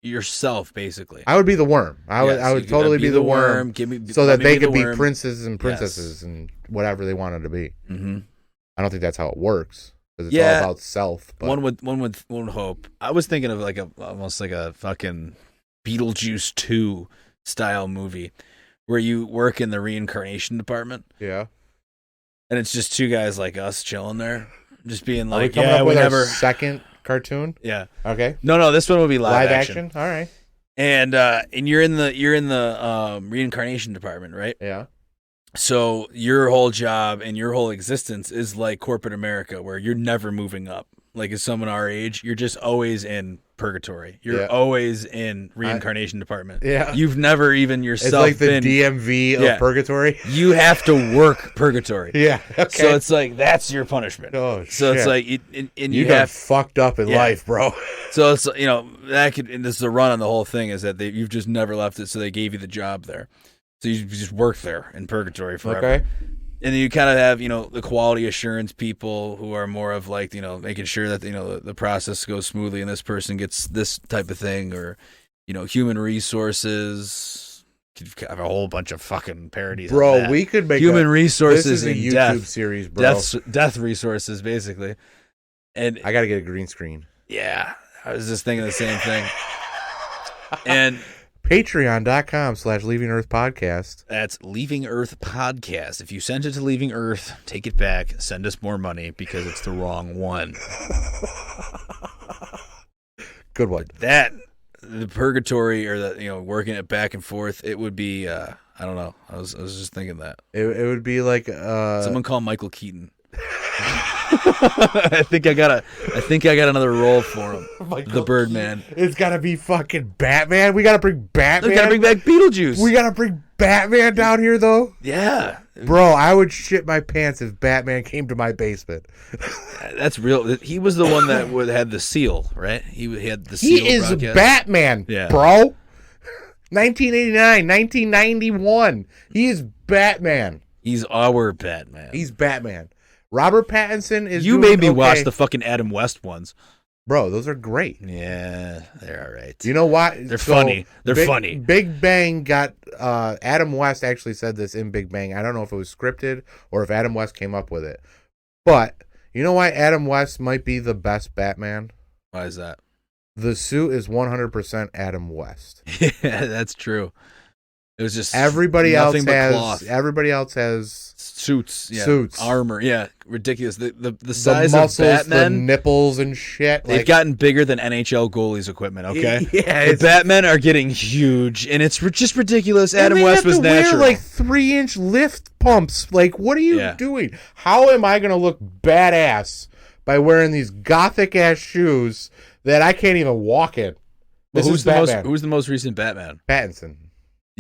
yourself, basically. I would be the worm. I would totally be the worm. So that they could be princes and princesses and whatever they wanted to be. I don't think that's how it works. Because it's all about self. But. One would hope. I was thinking of almost like a fucking Beetlejuice 2 style movie where you work in the reincarnation department. Yeah. And it's just two guys like us chilling there, just being like, we never second cartoon. Yeah. Okay. No, this one will be live action. All right. And you're in the reincarnation department, right? Yeah. So your whole job and your whole existence is like corporate America, where you're never moving up. Like as someone our age, you're just always in purgatory. You're always in reincarnation department. Yeah. You've never even yourself It's like the DMV of purgatory. You have to work purgatory. Yeah. Okay. So it's like that's your punishment. Oh, so shit. it's like you got fucked up in life, bro. So it's and this is the run on the whole thing is that you've just never left it, so they gave you the job there. So you just work there in purgatory forever. Okay. And then you kind of have, the quality assurance people who are more of like, making sure that, the process goes smoothly and this person gets this type of thing, or, human resources. You could have a whole bunch of fucking parodies. Bro, we could make human resources. This is a YouTube series, bro. Death resources, basically. And I got to get a green screen. Yeah. I was just thinking the same thing. And Patreon.com/leavingearthpodcast. That's Leaving Earth Podcast. If you sent it to Leaving Earth, take it back. Send us more money because it's the wrong one. Good one. The purgatory or the working it back and forth, it would be I don't know. I was just thinking that. It would be like someone call Michael Keaton. I think I got another role for him. The Birdman. It's gotta be fucking Batman. We gotta bring Batman. We gotta bring back Beetlejuice. We gotta bring Batman down here though. Yeah. Bro, I would shit my pants if Batman came to my basement. That's real. He was the one that had the seal, right? He had the seal. He is broadcast. Batman, bro. 1989, 1991. He is Batman. He's our Batman. He's Batman. Robert Pattinson is. You made me watch the fucking Adam West ones. Bro, those are great. Yeah, they're all right. You know why? They're funny. They're funny. Big Bang got Adam West actually said this in Big Bang. I don't know if it was scripted or if Adam West came up with it. But you know why Adam West might be the best Batman? Why is that? The suit is 100% Adam West. Yeah, that's true. It was just everybody else cloth. Everybody else has suits, armor. Yeah, ridiculous. The size the muscles, of Batman, the nipples and shit. They've gotten bigger than NHL goalies' equipment. Okay, yeah, the Batmen are getting huge, and it's just ridiculous. Adam West was natural. Wear like 3-inch lift pumps. Like, what are you doing? How am I going to look badass by wearing these gothic ass shoes that I can't even walk in? Who's the most recent Batman? Pattinson.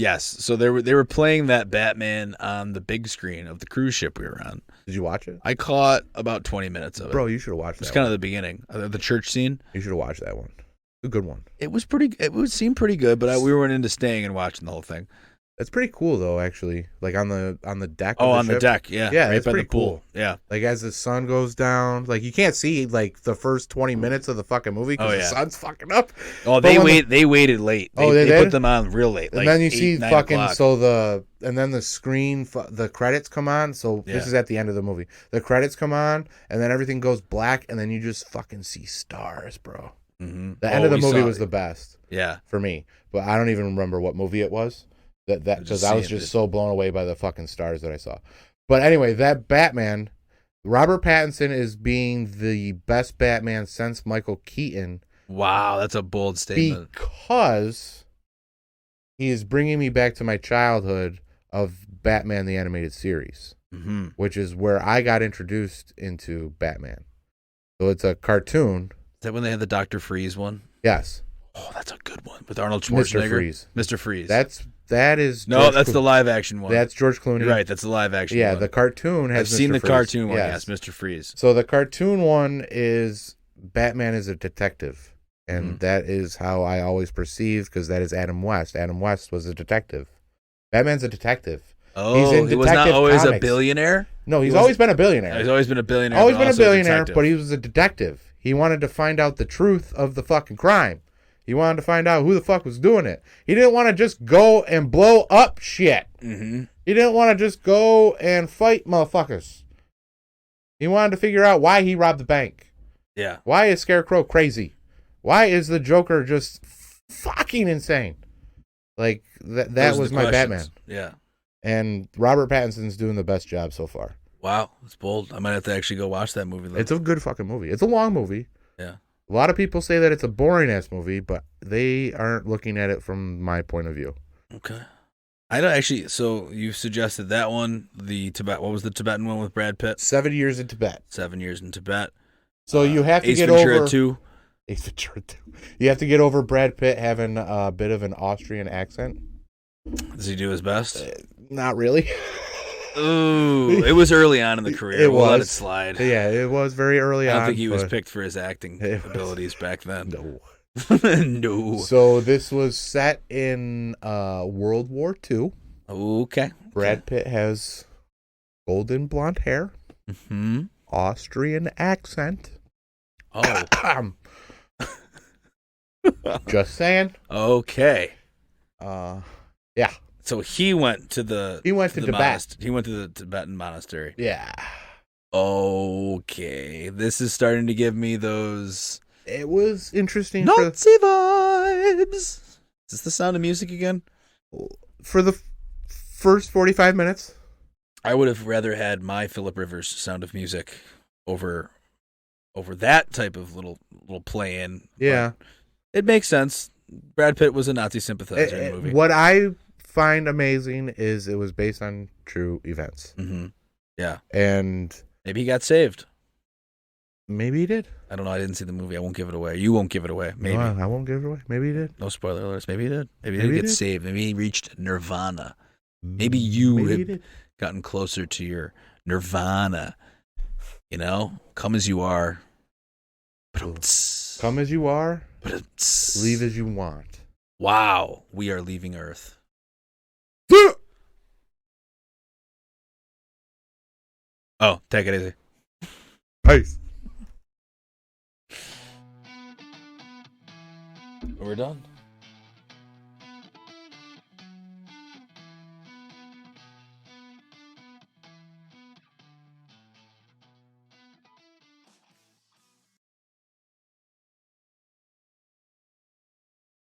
Yes, so they were playing that Batman on the big screen of the cruise ship we were on. Did you watch it? I caught about 20 minutes of it. Bro, you should have watched that. It's kind of the beginning, the church scene. You should have watched that one. A good one. It would seem pretty good, but we weren't into staying and watching the whole thing. That's pretty cool though, actually. Like on the deck. Oh, on the deck, yeah. Yeah, right by pretty the pool. Cool. Yeah. Like as the sun goes down, like you can't see like the first 20 minutes of the fucking movie because the sun's fucking up. Oh, they waited late. They put them on real late. And like then you 8, see 9 fucking o'clock. and then the screen, the credits come on. So this is at the end of the movie. The credits come on, and then everything goes black, and then you just fucking see stars, bro. Mm-hmm. The end of the movie was the best. Yeah, for me, but I don't even remember what movie it was. That because I was just so blown away by the fucking stars that I saw. But anyway, that Batman, Robert Pattinson is being the best Batman since Michael Keaton. Wow, that's a bold statement. Because he is bringing me back to my childhood of Batman the Animated Series, which is where I got introduced into Batman. So it's a cartoon. Is that when they had the Dr. Freeze one? Yes. Oh, that's a good one with Arnold Schwarzenegger. Mr. Freeze. That is that's the live action one. That's George Clooney. You're right, that's the live action one. Yeah, the cartoon has I've seen the cartoon one, yes, Mr. Freeze. So the cartoon one is Batman is a detective. And that is how I always perceived, because that is Adam West. Adam West was a detective. Batman's a detective. Oh, he was not always a billionaire? No, he's always been a billionaire. He's always been a billionaire. Always been a billionaire, but he was a detective. He wanted to find out the truth of the fucking crime. He wanted to find out who the fuck was doing it. He didn't want to just go and blow up shit. Mm-hmm. He didn't want to just go and fight motherfuckers. He wanted to figure out why he robbed the bank. Yeah. Why is Scarecrow crazy? Why is the Joker just fucking insane? Like, that was my Batman. Yeah. And Robert Pattinson's doing the best job so far. Wow, that's bold. I might have to actually go watch that movie. Though. It's a good fucking movie. It's a long movie. Yeah. A lot of people say that it's a boring-ass movie, but they aren't looking at it from my point of view. Okay. I don't actually... So, you suggested that one, what was the Tibetan one with Brad Pitt? 7 Years in Tibet. 7 Years in Tibet. So you have to Ace get Ventura over... 2. Ace Ventura 2. You have to get over Brad Pitt having a bit of an Austrian accent. Does he do his best? Not really. Ooh, it was early on in the career. We'll let it slide. Yeah, it was very early on. I don't think he was picked for his acting abilities back then. No. No. So this was set in World War II. Okay. Brad Pitt has golden blonde hair. Mm-hmm. Austrian accent. Oh. Just saying. Okay. Yeah. So he went to Tibet. He went to the Tibetan monastery. Yeah. Okay. This is starting to give me those... It was interesting. Nazi vibes. Is this the Sound of Music again? For the first 45 minutes. I would have rather had my Philip Rivers Sound of Music over that type of little play-in. Yeah. It makes sense. Brad Pitt was a Nazi sympathizer in the movie. What I find amazing is it was based on true events. Mm-hmm. Yeah. And maybe he got saved. Maybe he did. I don't know. I didn't see the movie. I won't give it away. You won't give it away. Maybe. No, I won't give it away. Maybe he did. No spoiler alerts. Maybe he did. Maybe he did get saved. Maybe he reached nirvana. Maybe you have gotten closer to your nirvana. You know? Come as you are. Come as you are. Leave as you want. Wow. We are leaving Earth. Oh, take it easy. Peace. We're done.